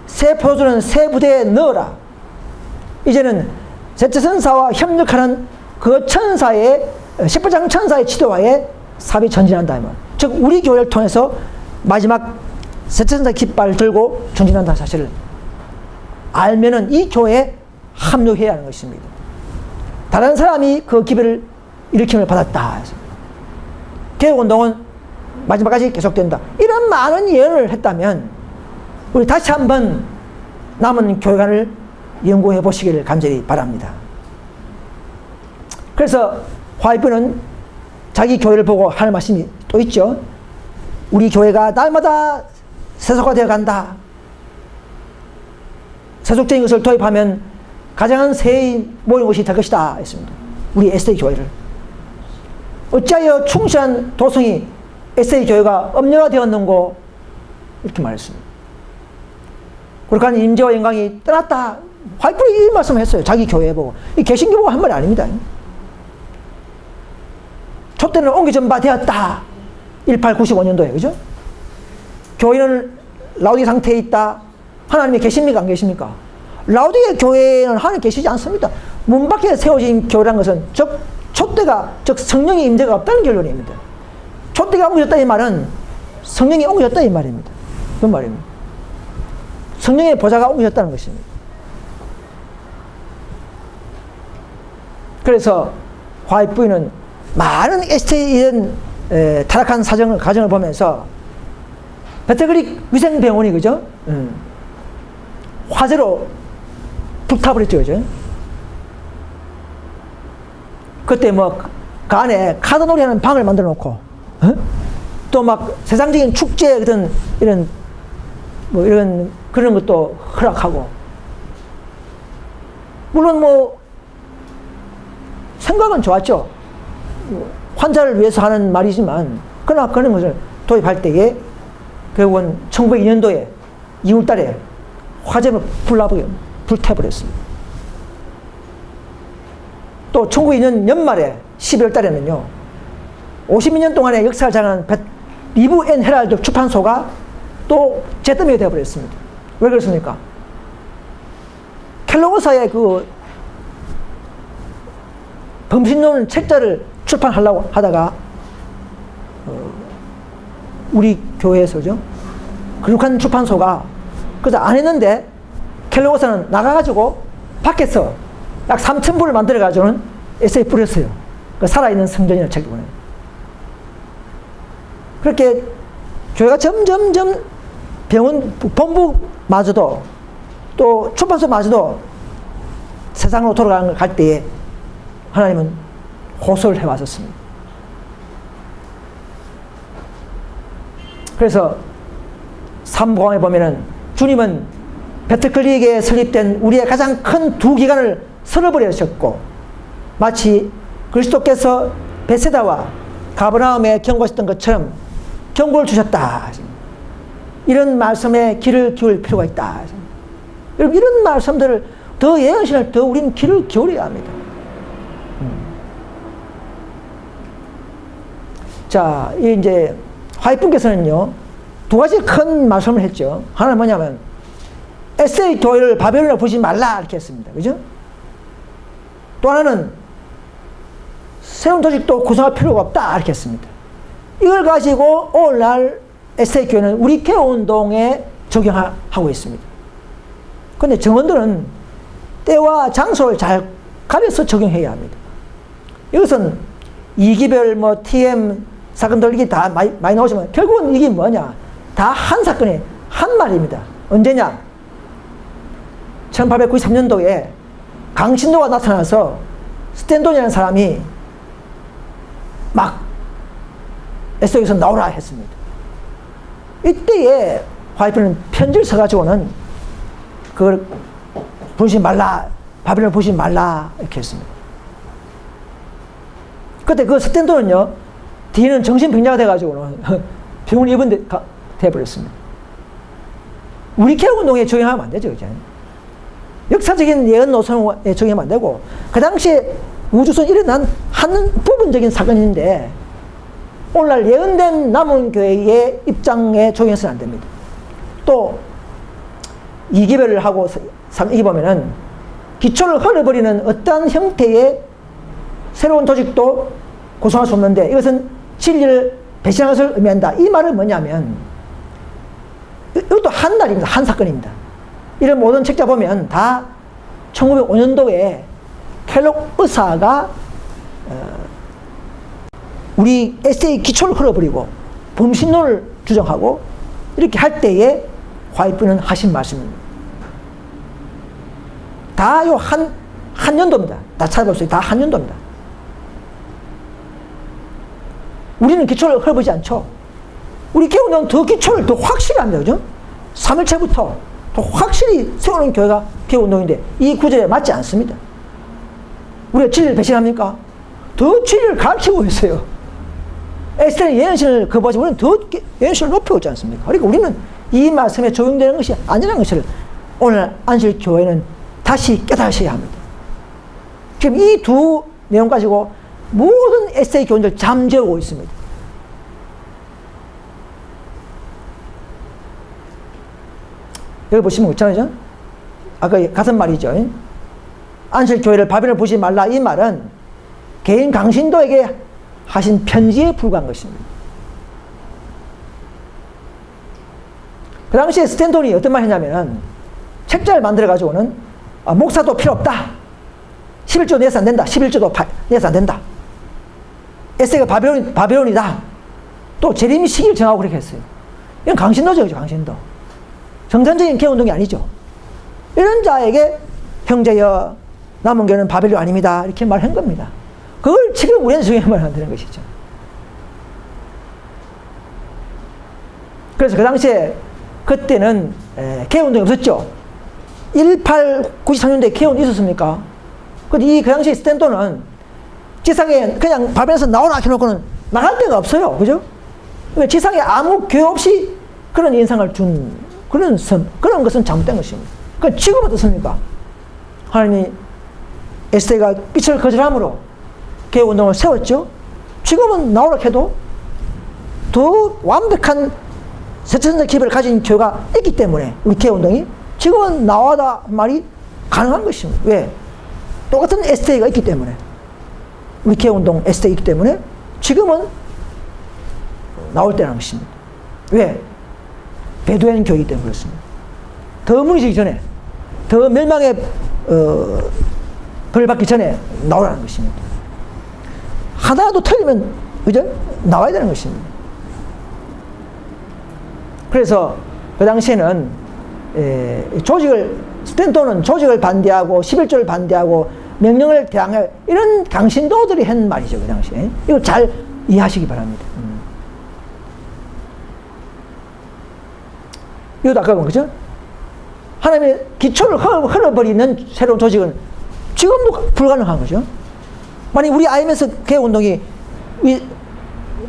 새 포도주는 새 부대에 넣어라. 이제는 셋째 천사와 협력하는 그 천사의 18장 천사의 지도하에 사업이 전진한다. 즉 우리 교회를 통해서 마지막 셋째 천사의 깃발을 들고 전진한다는 사실을 알면은 이 교회에 합류해야 하는 것입니다. 다른 사람이 그 기별을 일으킴을 받았다. 개혁운동은 마지막까지 계속된다. 이런 많은 예언을 했다면 우리 다시 한번 남은 교회관을 연구해 보시기를 간절히 바랍니다. 그래서 화이프는 자기 교회를 보고 하는 말씀이 또 있죠. 우리 교회가 날마다 세속화되어 간다. 세속적인 것을 도입하면 가장한 새의 모인 곳이 될 것이다 했습니다. 우리 SA 교회를. 어찌하여 충실한 도성이 SA 교회가 엄려되었는고 이렇게 말했습니다. 그러니까 임재와 영광이 떠났다. 화이프는 이 말씀을 했어요. 자기 교회 보고. 이 개신교 보고 한 말이 아닙니다. 촛대는 옮겨진 바 되었다. 1895년도에 그죠? 교회는 라우디 상태에 있다. 하나님이 계십니까? 안 계십니까? 라우디의 교회는 하나님 계시지 않습니다. 문 밖에 세워진 교회라는 것은 즉 촛대가 즉 성령의 임재가 없다는 결론입니다. 촛대가 옮겨졌다 이 말은 성령이 옮겨졌다 이 말입니다. 그 말입니다. 성령의 보좌가 옮겨졌다는 것입니다. 그래서 화이트부인은 많은 STA의 타락한 가정을 보면서 베테그릭 위생병원이 그죠? 화재로 불타버렸죠, 그죠? 그때 뭐 그 안에 카드놀이 하는 방을 만들어 놓고 또 막 세상적인 축제 같은 이런 뭐 이런 그런 것도 허락하고 물론 뭐 생각은 좋았죠. 환자를 위해서 하는 말이지만 그러나 그런 것을 도입할 때에 결국은 1902년도에 2월달에 화재로 불타버렸습니다. 또 1902년 연말에 12월달에는요 52년 동안의 역사를 장악한 리브 앤 헤랄드 출판소가 또 재더미가 되어버렸습니다. 왜 그렇습니까? 켈로그사의 그 범신론 책자를 출판하려고 하다가 우리 교회에서죠 그룩한 출판소가 그래서 안 했는데 켈로그사는 나가가지고 밖에서 약 3,000부를 만들어가지고는 에세이 뿌렸어요. 그 살아있는 성전이라는 책을 보내요. 그렇게 교회가 점점점 병원 본부마저도 또 출판소마저도 세상으로 돌아가는 걸 갈 때에 하나님은 호소를 해왔었습니다. 그래서 삼복왕에 보면은 주님은 베트클릭에 설립된 우리의 가장 큰 두 기관을 쓸어버리셨고 마치 그리스도께서 베세다와 가버나움에 경고하셨던 것처럼 경고를 주셨다. 이런 말씀에 귀를 기울일 필요가 있다. 여러분, 이런 말씀들을 더 예언신을 더 우리는 귀를 기울여야 합니다. 자, 이제 화이트분께서는요, 두 가지 큰 말씀을 했죠. 하나는 뭐냐면, 에세이 교회를 바벨론에 보지 말라, 이렇게 했습니다. 그죠? 또 하나는, 새로운 조직도 구성할 필요가 없다, 이렇게 했습니다. 이걸 가지고 오늘날 에세이 교회는 우리 개운동에 적용하고 있습니다. 그런데 정원들은 때와 장소를 잘 가려서 적용해야 합니다. 이것은 이기별, TM 사건들 이게 다 많이 나오지만 결국은 이게 뭐냐? 다 한 사건에 한 말입니다. 언제냐? 1893년도에 강신도가 나타나서 스탠돈이라는 사람이 막 에스더에서 나오라 했습니다. 이때에 화이트는 편지를 써가지고는 그걸 보지 말라, 바벨론을 보지 말라 이렇게 했습니다. 그때 그 스탠돈은요, 뒤는 정신병자가 돼가지고는 병원에 입원 돼버렸습니다. 우리 개혁운동에 적용하면 안 되죠, 이제. 역사적인 예언 노선에 적용하면 안 되고, 그 당시에 우주선 일어난 한 부분적인 사건인데, 오늘날 예언된 남은 교회의 입장에 적용해서는 안 됩니다. 또, 이기별을 하고, 이기 보면은, 기초를 흘려버리는 어떠한 형태의 새로운 조직도 구성할 수 없는데, 이것은 진리를 배신한 것을 의미한다. 이 말은 뭐냐면, 이것도 한 날입니다. 한 사건입니다. 이런 모든 책자 보면 다 1905년도에 켈록 의사가 우리 에세이 기초를 흘려버리고 범신론을 주장하고 이렇게 할 때에 화이트는 하신 말씀입니다. 다 요 한 년도입니다. 다 찾아볼 수 있어요. 다 한 년도입니다. 우리는 기초를 흘려보지 않죠. 우리 개운은 더 기초를 더 확실히 합니다. 그죠? 3일체부터 더 확실히 세우는 교회가 개운동인데 이 구절에 맞지 않습니다. 우리가 진리를 배신합니까? 더 진리를 가르치고 있어요. 에스더는 예언신을 거부하지 우리는 더 예언신을 높이고 있지 않습니까? 그러니까 우리는 이 말씀에 적용되는 것이 아니라는 것을 오늘 안실교회는 다시 깨달으셔야 합니다. 지금 이 두 내용 가지고 모든 에세이 교인들 잠재우고 있습니다. 여기 보시면 그렇잖아요. 아까 같은 말이죠. 안실교회를 바벨론을 보지 말라. 이 말은 개인 강신도에게 하신 편지에 불과한 것입니다. 그 당시에 스탠톤이 어떤 말 했냐면, 책자를 만들어가지고는 목사도 필요 없다. 11조 내서 안 된다. 11조도 내서 안 된다. 에세이가 바벨론이다. 또 재림의 시기를 정하고 그렇게 했어요. 이건 강신도죠, 강신도. 정상적인 개운동이 아니죠. 이런 자에게 형제여, 남은 교회는 바벨론 아닙니다. 이렇게 말한 겁니다. 그걸 지금 우리는 적용하면 안 되는 것이죠. 그래서 그 당시에 그때는 개운동이 없었죠. 1893년도에 개운이 있었습니까? 그 당시에 스탠톤은 지상에 그냥 바벨론에서 나오라 해놓고는 나갈 데가 없어요. 그죠? 지상에 아무 교회 없이 그런 인상을 준 그런 것은 잘못된 것입니다. 그 지금 어떻습니까? 하나님이 에스더가 빛을 거절함으로 개혁운동을 세웠죠. 지금은 나오라 해도 더 완벽한 세천적 기별을 가진 교회가 있기 때문에 우리 개혁운동이 지금은 나와다 말이 가능한 것입니다. 왜? 똑같은 에스더가 있기 때문에 우리 개혁운동 에스더가 있기 때문에 지금은 나올 때라는 것입니다. 왜? 배두엔 교회이기 때문에 그렇습니다. 더 무너지기 전에, 더 멸망의 벌 받기 전에 나오라는 것입니다. 하나라도 틀리면 그죠? 나와야 되는 것입니다. 그래서 그 당시에는 스탠톤은 조직을 반대하고 11조를 반대하고 명령을 대항할 이런 강신도들이 한 말이죠. 그 당시에. 이걸 잘 이해하시기 바랍니다. 이것도 아까 본 거죠? 하나님의 기초를 흘러버리는 새로운 조직은 지금도 불가능한 거죠. 만약 우리 IMS 개혁운동이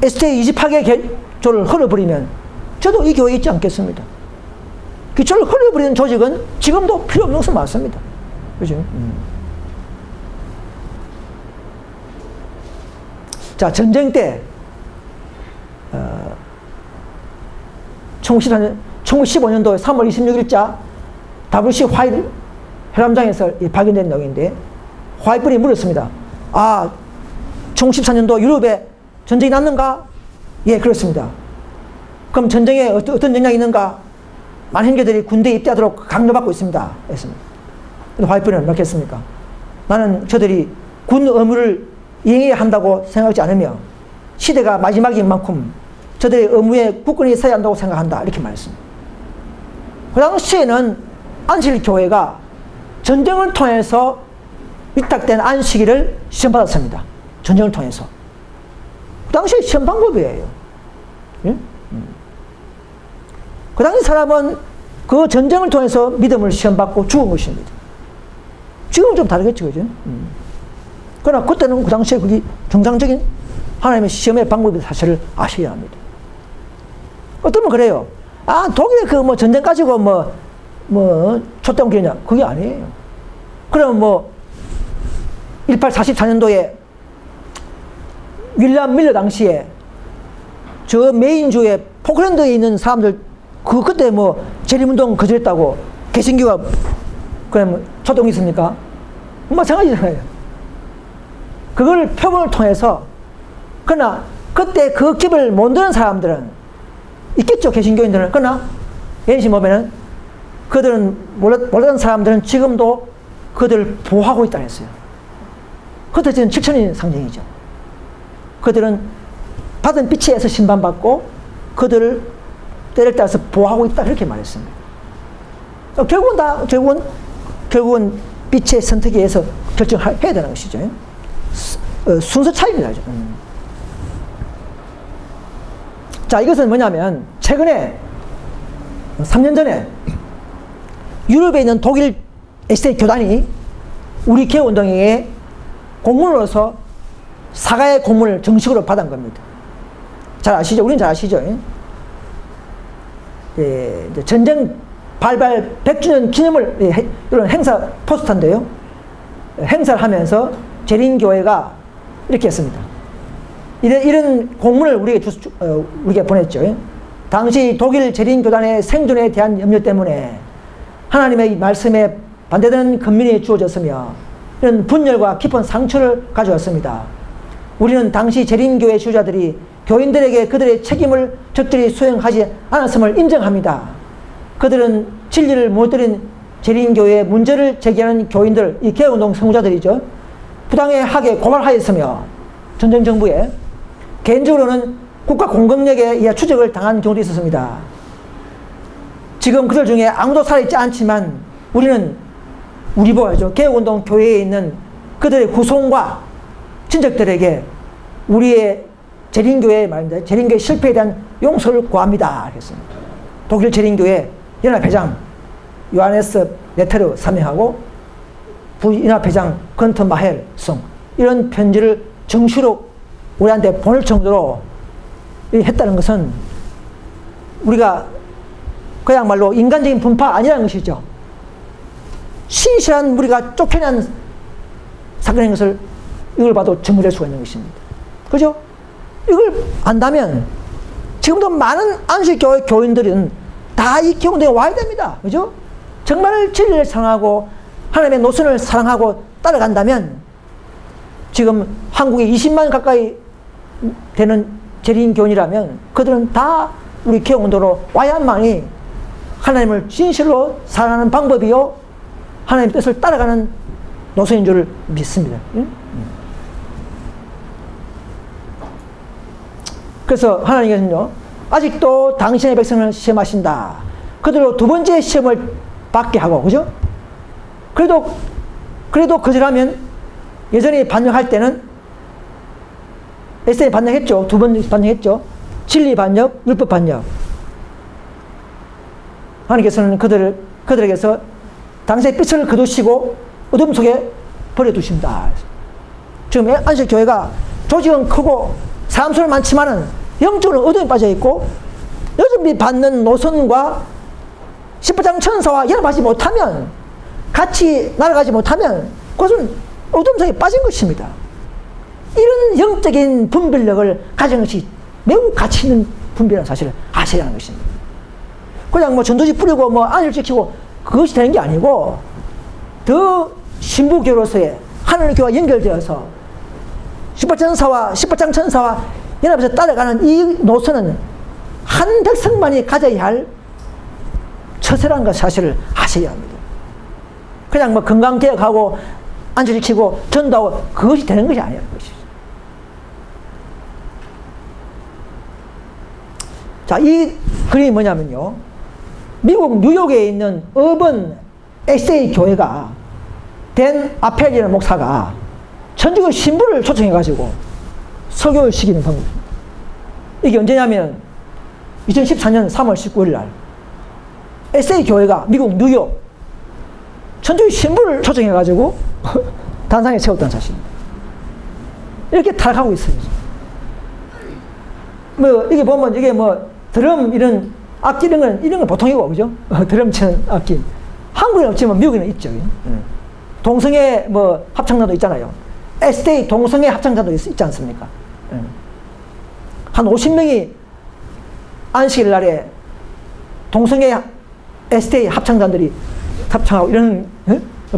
SJ 28개 개조를 흘러버리면 저도 이 교회에 있지 않겠습니다. 기초를 흘려버리는 조직은 지금도 필요 없는 것은 맞습니다. 그죠? 자, 전쟁 때, 1915년도 3월 26일자 WC 화이트 혈암장에서 발견된 내용인데, 화이트분이 물었습니다. 아, 1914년도 유럽에 전쟁이 났는가? 예, 그렇습니다. 그럼 전쟁에 어떤 영향이 있는가? 많은 형제들이 군대에 입대하도록 강요받고 있습니다. 했습니다. 화이트분은 어떻게 했습니까? 나는 저들이 군 의무를 이행해야 한다고 생각하지 않으며 시대가 마지막인 만큼 저들의 의무에 굳건히 서야 한다고 생각한다. 이렇게 말했습니다. 그 당시에는 안식일교회가 전쟁을 통해서 위탁된 안식일을 시험받았습니다. 전쟁을 통해서. 그 당시에 시험 방법이에요. 예? 그 당시 사람은 그 전쟁을 통해서 믿음을 시험받고 죽은 것입니다. 지금은 좀 다르겠죠, 그죠? 그러나 그때는 그 당시에 그게 정상적인 하나님의 시험의 방법이 사실을 아셔야 합니다. 어떤 분 그래요. 아, 독일에 그 뭐 전쟁 가지고 초대형 기냐? 그게 아니에요. 그럼 1844년도에 윌리엄 밀러 당시에 저 메인주의 포클랜드에 있는 사람들 그때 재림운동 거절했다고 개신교가 그럼 초동이 있습니까? 마찬가지잖아요. 그걸 표본을 통해서 그러나 그때 그 깁을 못 드는 사람들은 있겠죠. 개신교인들은. 그러나 예시 보면은 그들은 몰랐던 사람들은 지금도 그들을 보호하고 있다고 했어요. 그것도 지금 7천인 상징이죠. 그들은 받은 빛에서 심판받고 그들을 때를 따라서 보호하고 있다. 그렇게 말했습니다. 결국은 빛의 선택에 의해서 결정해야 되는 것이죠. 순서 차이입니다. 자, 이것은 뭐냐면 최근에 3년 전에 유럽에 있는 독일 에세이 교단이 우리 개혁운동에 공문으로서 사과의 공문을 정식으로 받은 겁니다. 잘 아시죠? 우리는 잘 아시죠? 예, 전쟁 발발 100주년 기념을 이런 행사 포스터인데요. 행사를 하면서 재림교회가 이렇게 했습니다. 이런 공문을 우리에게 보냈죠. 당시 독일 재림교단의 생존에 대한 염려 때문에 하나님의 말씀에 반대되는 권면이 주어졌으며 이런 분열과 깊은 상처를 가져왔습니다. 우리는 당시 재림교회 지도자들이 교인들에게 그들의 책임을 적절히 수행하지 않았음을 인정합니다. 그들은 진리를 못 들인 재림교회에 문제를 제기하는 교인들, 이 개혁운동 선구자들이죠. 부당하게 고발하였으며 전쟁정부에 개인적으로는 국가 공권력에 의해 추적을 당한 경우도 있었습니다. 지금 그들 중에 아무도 살아있지 않지만 우리는 우리 보아죠. 개혁운동 교회에 있는 그들의 후손과 친척들에게 우리의 재림교회 말입니다. 재림교회 실패에 대한 용서를 구합니다. 그랬습니다. 독일 재림교회 연합회장 요하네스 네테르 사명하고 부연합회장 건터 마헬 송 이런 편지를 정식으로 우리한테 보낼 정도로 했다는 것은 우리가 그야말로 인간적인 분파 아니라는 것이죠. 신실한 우리가 쫓겨난 사건인 것을 이걸 봐도 증명할 수가 있는 것입니다. 그죠? 이걸 안다면 지금도 많은 안식교회 교인들은 다 이 개혁운동에 와야 됩니다. 그죠? 정말 진리를 사랑하고 하나님의 노선을 사랑하고 따라간다면 지금 한국에 20만 가까이 되는 재림교인이라면 그들은 다 우리 개혁운동으로 와야만이 하나님을 진실로 사랑하는 방법이요 하나님의 뜻을 따라가는 노선인 줄 믿습니다. 그래서 하나님께서는요 아직도 당신의 백성을 시험하신다. 그대로 두 번째 시험을 받게 하고, 그죠? 그래도 거절하면 예전에 반역할 때는 에세이 반역했죠. 두 번 반역했죠. 진리 반역, 율법 반역. 하나님께서는 그들에게서 당신의 빛을 거두시고 어둠 속에 버려두신다. 지금 안식교회가 조직은 크고 사람 수는 많지만은 영적으로 어둠에 빠져 있고 여전히 받는 노선과 십부장 천사와 연합하지 못하면, 같이 날아가지 못하면 그것은 어둠 속에 빠진 것입니다. 이런 영적인 분별력을 가진 것이 매우 가치 있는 분별이라는 사실을 아셔야 하는 것입니다. 그냥 뭐 전도지 뿌리고 뭐 안을 지키고 그것이 되는 게 아니고, 더 신부교로서의 하늘교와 연결되어서 십부장 천사와 연합해서 따라가는 이 노선은 한 백성만이 가져야 할 처세라는 것 사실을 아셔야 합니다. 그냥 뭐 건강개혁하고 안전지키고 전도하고 그것이 되는 것이 아니라는 것이죠. 자, 이 그림이 뭐냐면요, 미국 뉴욕에 있는 어번 SA 교회가 댄 아펠이라는 목사가 전주교 신부를 초청해가지고 설교를 시키는 방법입니다. 이게 언제냐면 2014년 3월 19일 날 SA 교회가 미국 뉴욕 전주교 신부를 초청해가지고 단상에 세웠다는 사실입니다. 이렇게 타락하고 있어요. 뭐 이게 보면 이게 뭐 드럼 이런 악기 이런 건 보통이고, 그죠? 드럼 치는 악기. 한국에는 없지만 미국에는 있죠. 동성애 뭐 합창단도 있잖아요. SA 동성애 합창단도 있지 않습니까? 한 50명이 안식일 날에 동성애 SA 합창단들이 합창하고 이런,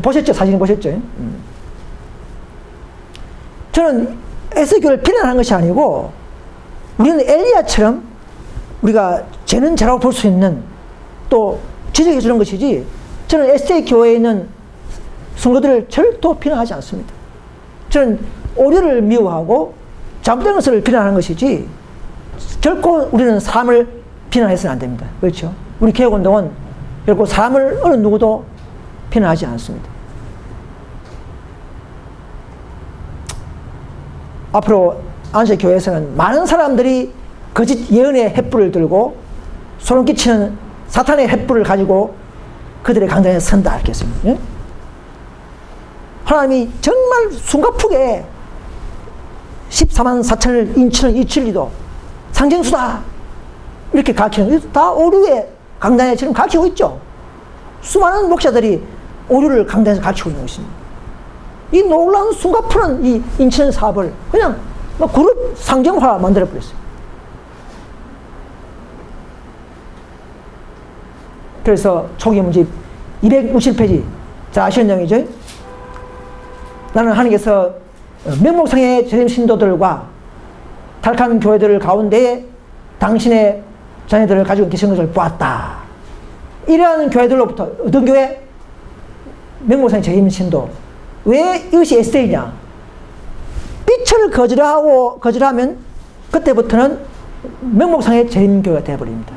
보셨죠? 사진 보셨죠? 저는 SA교를 비난하는 것이 아니고, 우리는 엘리야처럼 우리가 죄는 죄라고 볼 수 있는, 또 지적해 주는 것이지, 저는 SA교회에 있는 성도들을 절도 비난하지 않습니다. 저는 오류를 미워하고 잘못된 것을 비난하는 것이지, 결코 우리는 사람을 비난해서는 안 됩니다. 그렇죠? 우리 개혁운동은 결코 사람을 어느 누구도 비난하지 않습니다. 앞으로 안식교회에서는 많은 사람들이 거짓 예언의 횃불을 들고 소름 끼치는 사탄의 횃불을 가지고 그들의 강단에 선다 하겠습니다. 예? 하나님이 정말 숨가쁘게 14만 4천을 인치는 이 진리도 상징수다 이렇게 가르치는, 다 오류의 강단에 지금 가르치고 있죠. 수많은 목사들이 오류를 강단에서 가르치고 있는 것입니다. 이 놀라운 숨가쁘는 이 인천 사업을 그냥 뭐 그룹 상정화 만들어버렸어요. 그래서 초기 문집 260페이지 자 아시언령이죠. 나는 하나님께서 명목상의 재림 신도들과 타락한 교회들 가운데 당신의 자녀들을 가지고 계신 것을 보았다. 이러한 교회들로부터 어떤 교회? 명목상의 재림 신도. 왜 이것이 SA냐? 빛을 거절하면 그때부터는 명목상의 재림교회가 되어버립니다.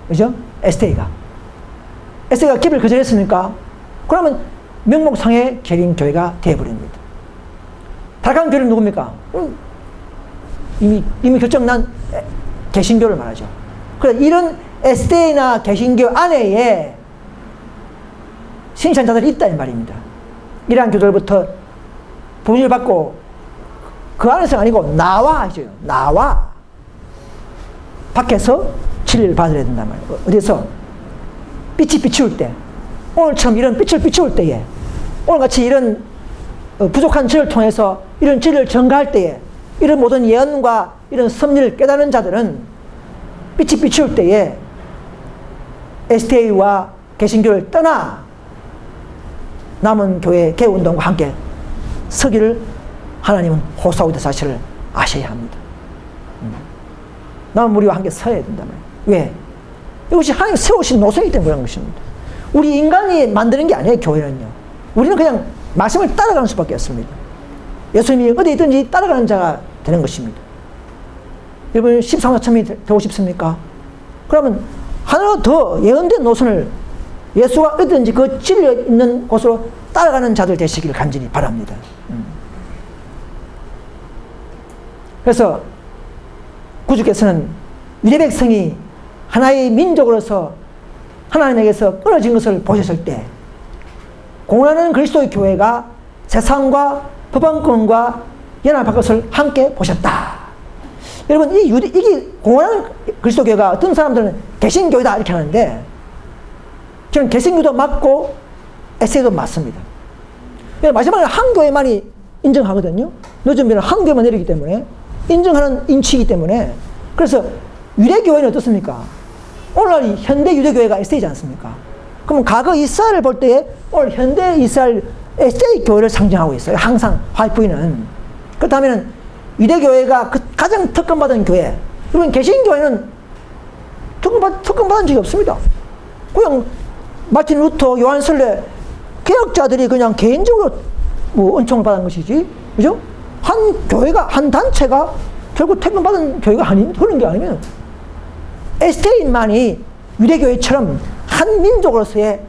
그죠? SA가 길을 거절했으니까 그러면 명목상의 재림교회가 되어버립니다. 타락한 교회는 누굽니까? 이미 결정난 개신교를 말하죠. 그래서 이런 SA나 개신교 안에 신천자들이 있다 이 말입니다. 이러한 교들부터 부흥을 받고 그 안에서가 아니고 나와 밖에서 진리를 받아야 된단 말이에요. 어디서? 빛이 비추울 때, 오늘처럼 이런 빛을 비추울 때에, 오늘같이 이런 부족한 저를 통해서 이런 진리를 전가할 때에, 이런 모든 예언과 이런 섭리를 깨닫는 자들은 빛이 비추울 때에 STA와 개신교를 떠나 남은 교회 개혁운동과 함께 서기를 하나님은 호소하고 있는 사실을 아셔야 합니다. 남은 무리와 함께 서야 된단 말이에요. 왜? 이것이 하나님 세우신 노선이기 때문에 그런 것입니다. 우리 인간이 만드는 게 아니에요. 교회는요. 우리는 그냥 말씀을 따라가는 수밖에 없습니다. 예수님이 어디 있든지 따라가는 자가 되는 것입니다. 여러분 13호첨이 되고 싶습니까? 그러면 하나 더 예언된 노선을 예수가 어디든지 그 진리 있는 곳으로 따라가는 자들 되시기를 간절히 바랍니다. 그래서 구주께서는 유대 백성이 하나의 민족으로서 하나님에게서 끊어진 것을 보셨을 때 공헌하는 그리스도의 교회가 세상과 법안권과 연합한 것을 함께 보셨다. 여러분, 이게 공헌하는 그리스도교가 어떤 사람들은 개신교이다 이렇게 하는데, 저는 개신교도 맞고 에세이도 맞습니다. 마지막에 한 교회만이 인정하거든요. 늦은 비는 한 교회만 내리기 때문에, 인정하는 인치이기 때문에. 그래서 유대교회는 어떻습니까? 오늘날 현대 유대교회가 에세이지 않습니까? 그럼 과거 이스라엘을 볼 때에 오늘 현대 이스라엘 에세이 교회를 상징하고 있어요. 항상 화이트보이는. 그렇다면 유대교회가 가장 특권받은 교회, 이번 개신교회는 특권받은 적이 없습니다. 그냥 마틴 루터, 요한 설레 개혁자들이 그냥 개인적으로 뭐 은총을 받은 것이지, 그죠? 한 교회가, 한 단체가 결국 특권받은 교회가 그런 게 아니면 에스테인만이 유대교회처럼 한 민족으로서의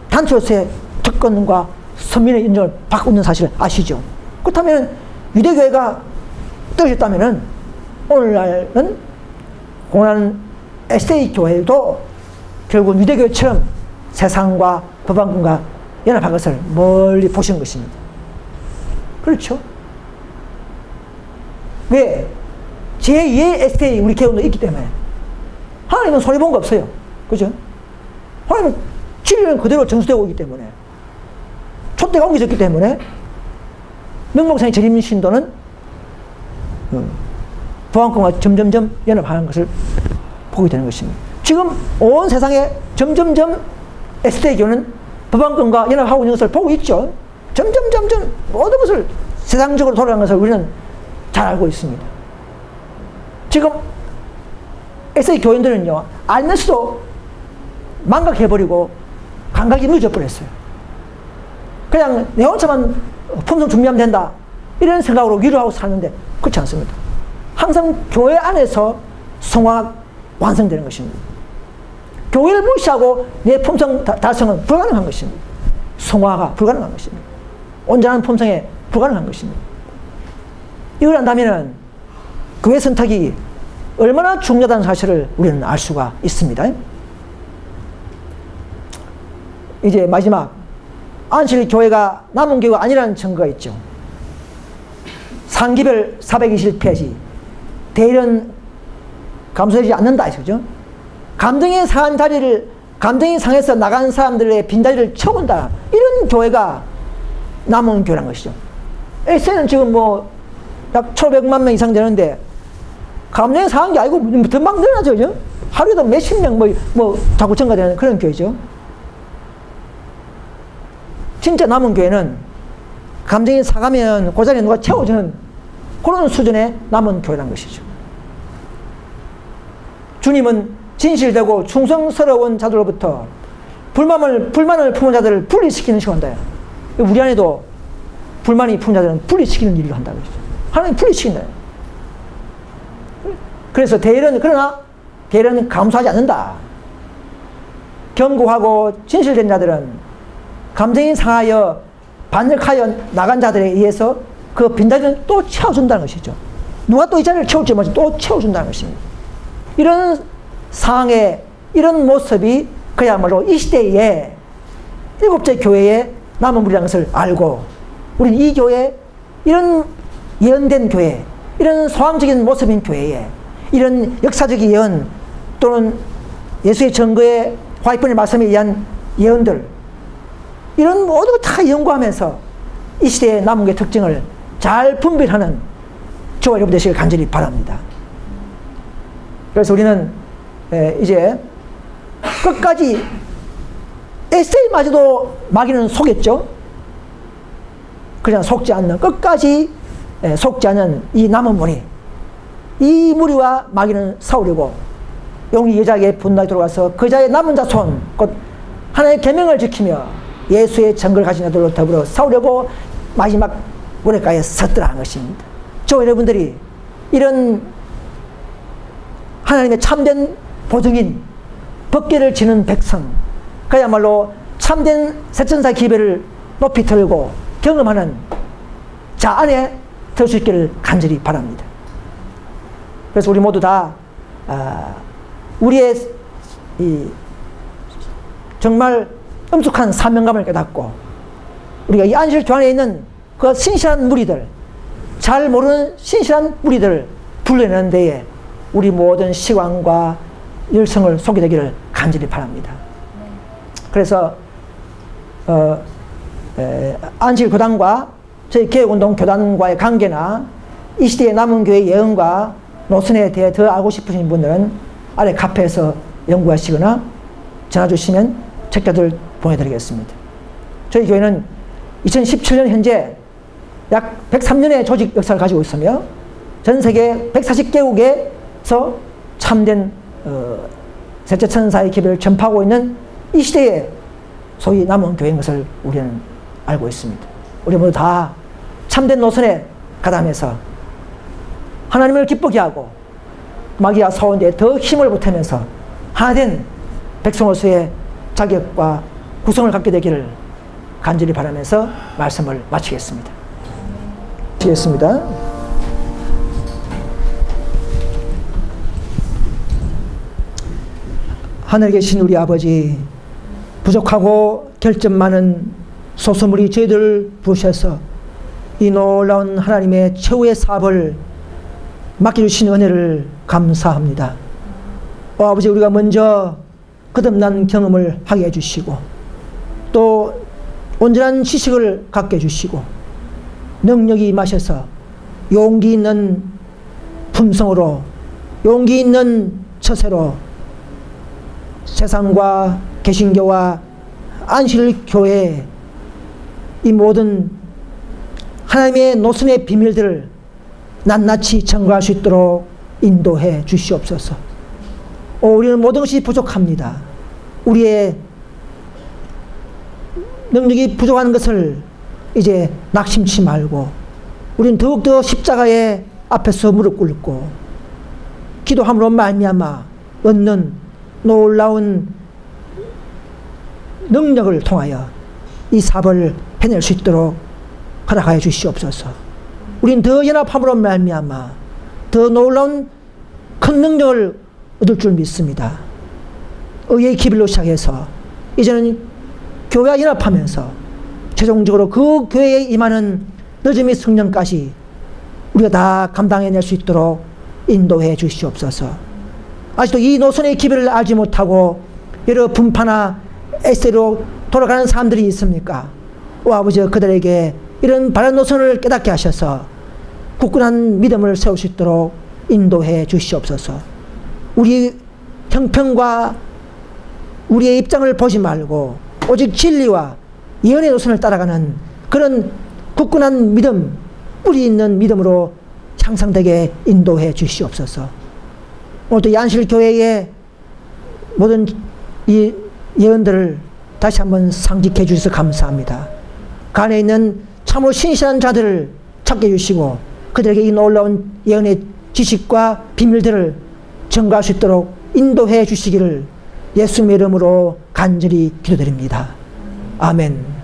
단체로서의 특권과 선민의 인정을 받고 있는 사실을 아시죠? 그렇다면 유대교회가 떨어졌다면 오늘날은 공헌하는 에스테이 교회도 결국 유대교회처럼 세상과 법안권과 연합한 것을 멀리 보시는 것입니다. 그렇죠? 왜? 제2의 에스테이 우리 개운도 있기 때문에. 하나님은 손해본 거 없어요. 그죠? 하나님은 진리는 그대로 정수되고 있기 때문에, 촛대가 옮겨졌기 때문에 명목상의 재림신도는 보안권과 점점점 연합하는 것을 보게 되는 것입니다. 지금 온 세상에 점점점 에스테이교는 법안권과 연합하고 있는 것을 보고 있죠. 점점 모든 것을 세상적으로 돌아가는 것을 우리는 잘 알고 있습니다. 지금 에세이 교인들은요, 알면서도 망각해버리고 감각이 늦어버렸어요. 그냥 내 혼자만 품성 준비하면 된다, 이런 생각으로 위로하고 사는데 그렇지 않습니다. 항상 교회 안에서 성화가 완성되는 것입니다. 교회를 무시하고 내 품성 달성은 불가능한 것입니다. 성화가 불가능한 것입니다. 온전한 품성에 불가능한 것입니다. 이걸 안다면 교회 선택이 얼마나 중요하다는 사실을 우리는 알 수가 있습니다. 이제 마지막, 안실 교회가 남은 교회가 아니라는 증거가 있죠. 상기별 421페이지. 대일은 감소되지 않는다. 그죠? 감정이 상해서 나간 사람들의 빈자리를 채운다. 이런 교회가 남은 교회란 것이죠. 에세이는 지금 약 1,500만 명 이상 되는데, 감정이 상한 게 아니고 더 막 늘어나죠. 그죠? 하루에도 몇십 명 자꾸 증가되는 그런 교회죠. 진짜 남은 교회는 감정이 상하면 그 자리에 누가 채워주는 그런 수준의 남은 교회란 것이죠. 주님은 진실되고 충성스러운 자들로부터 불만을 품은 자들을 분리시키는 식으로 한다. 우리 안에도 불만이 품은 자들은 분리시키는 일을 한다고 그러죠. 하나님 분리시킨다. 그래서 그러나 대일은 감수하지 않는다. 견고하고 진실된 자들은 감정이 상하여 반역하여 나간 자들에 의해서 그 빈자리는 또 채워준다는 것이죠. 누가 또 이 자리를 채울지 모르지 또 채워준다는 것입니다. 이런 상황에, 이런 모습이 그야말로 이 시대에 일곱째 교회의 남은 무리라는 것을 알고, 우리는 이 교회, 이런 예언된 교회, 이런 소망적인 모습인 교회에, 이런 역사적인 예언 또는 예수의 증거에 화이트본의 말씀에 의한 예언들, 이런 모든 걸 다 연구하면서 이 시대의 남은 교회의 특징을 잘 분별하는 저와 여러분 되시길 간절히 바랍니다. 그래서 우리는 이제 끝까지 에세이마저도 마귀는 속였죠. 그냥 속지 않는, 끝까지 속지 않는 이 남은 무리, 이 무리와 마귀는 싸우려고 용이 여자에게 분노하게 들어가서 그자의 남은 자손, 곧 하나님의 계명을 지키며 예수의 증거를 가진 자들로 더불어 싸우려고 마지막 모래가에 섰더라 한 것입니다. 저 여러분들이 이런 하나님의 참된 보증인, 법궤를 지는 백성, 그야말로 참된 세천사 기배를 높이 들고 경험하는 자 안에 들 수 있기를 간절히 바랍니다. 그래서 우리 모두 다 우리의 이 정말 엄숙한 사명감을 깨닫고, 우리가 이 안식주 안에 있는 그 신실한 무리들, 잘 모르는 신실한 무리들을 불러내는 데에 우리 모든 시간과 열성을 쏟게 되기를 간절히 바랍니다. 그래서 안식일 교단과 저희 개혁운동 교단과의 관계나 이 시대의 남은 교회의 예언과 노선에 대해 더 알고 싶으신 분들은 아래 카페에서 연구하시거나 전화 주시면 책자들 보내드리겠습니다. 저희 교회는 2017년 현재 약 103년의 조직 역사를 가지고 있으며 전 세계 140개국에서 참된 셋째 천사의 기별을 전파하고 있는 이 시대에 소위 남은 교회인 것을 우리는 알고 있습니다. 우리 모두 다 참된 노선에 가담해서 하나님을 기쁘게 하고 마귀와 싸우는데 더 힘을 보태면서 하나된 백성으로서의 자격과 구성을 갖게 되기를 간절히 바라면서 말씀을 마치겠습니다. 하늘에 계신 우리 아버지, 부족하고 결점 많은 소수물이 저희들을 부르셔서 이 놀라운 하나님의 최후의 사업을 맡겨주신 은혜를 감사합니다. 아버지, 우리가 먼저 거듭난 경험을 하게 해주시고 또 온전한 지식을 갖게 해주시고 능력이 임하셔서 용기 있는 품성으로, 용기 있는 처세로 세상과 개신교와 안식일교회 이 모든 하나님의 노선의 비밀들을 낱낱이 청구할 수 있도록 인도해 주시옵소서. 우리는 모든 것이 부족합니다. 우리의 능력이 부족한 것을 이제 낙심치 말고 우리는 더욱더 십자가의 앞에서 무릎 꿇고 기도함으로 말미암아 얻는 놀라운 능력을 통하여 이 사업을 해낼 수 있도록 허락하여 주시옵소서. 우린 더 연합함으로 말미암아 더 놀라운 큰 능력을 얻을 줄 믿습니다. 의의 기별로 시작해서 이제는 교회와 연합하면서 최종적으로 그 교회에 임하는 늦음 및 성령까지 우리가 다 감당해낼 수 있도록 인도해 주시옵소서. 아직도 이 노선의 기별을 알지 못하고 여러 분파나 에세로 돌아가는 사람들이 있습니까? 아버지, 그들에게 이런 바른 노선을 깨닫게 하셔서 굳건한 믿음을 세울 수 있도록 인도해 주시옵소서. 우리 형편과 우리의 입장을 보지 말고 오직 진리와 예언의 노선을 따라가는 그런 굳건한 믿음, 뿌리 있는 믿음으로 향상되게 인도해 주시옵소서. 오늘도 이 안식일교회의 모든 이 예언들을 다시 한번 상기해 주셔서 감사합니다. 그 안에 있는 참으로 신실한 자들을 찾게 해주시고 그들에게 이 놀라운 예언의 지식과 비밀들을 전가할 수 있도록 인도해 주시기를 예수님의 이름으로 간절히 기도드립니다. 아멘.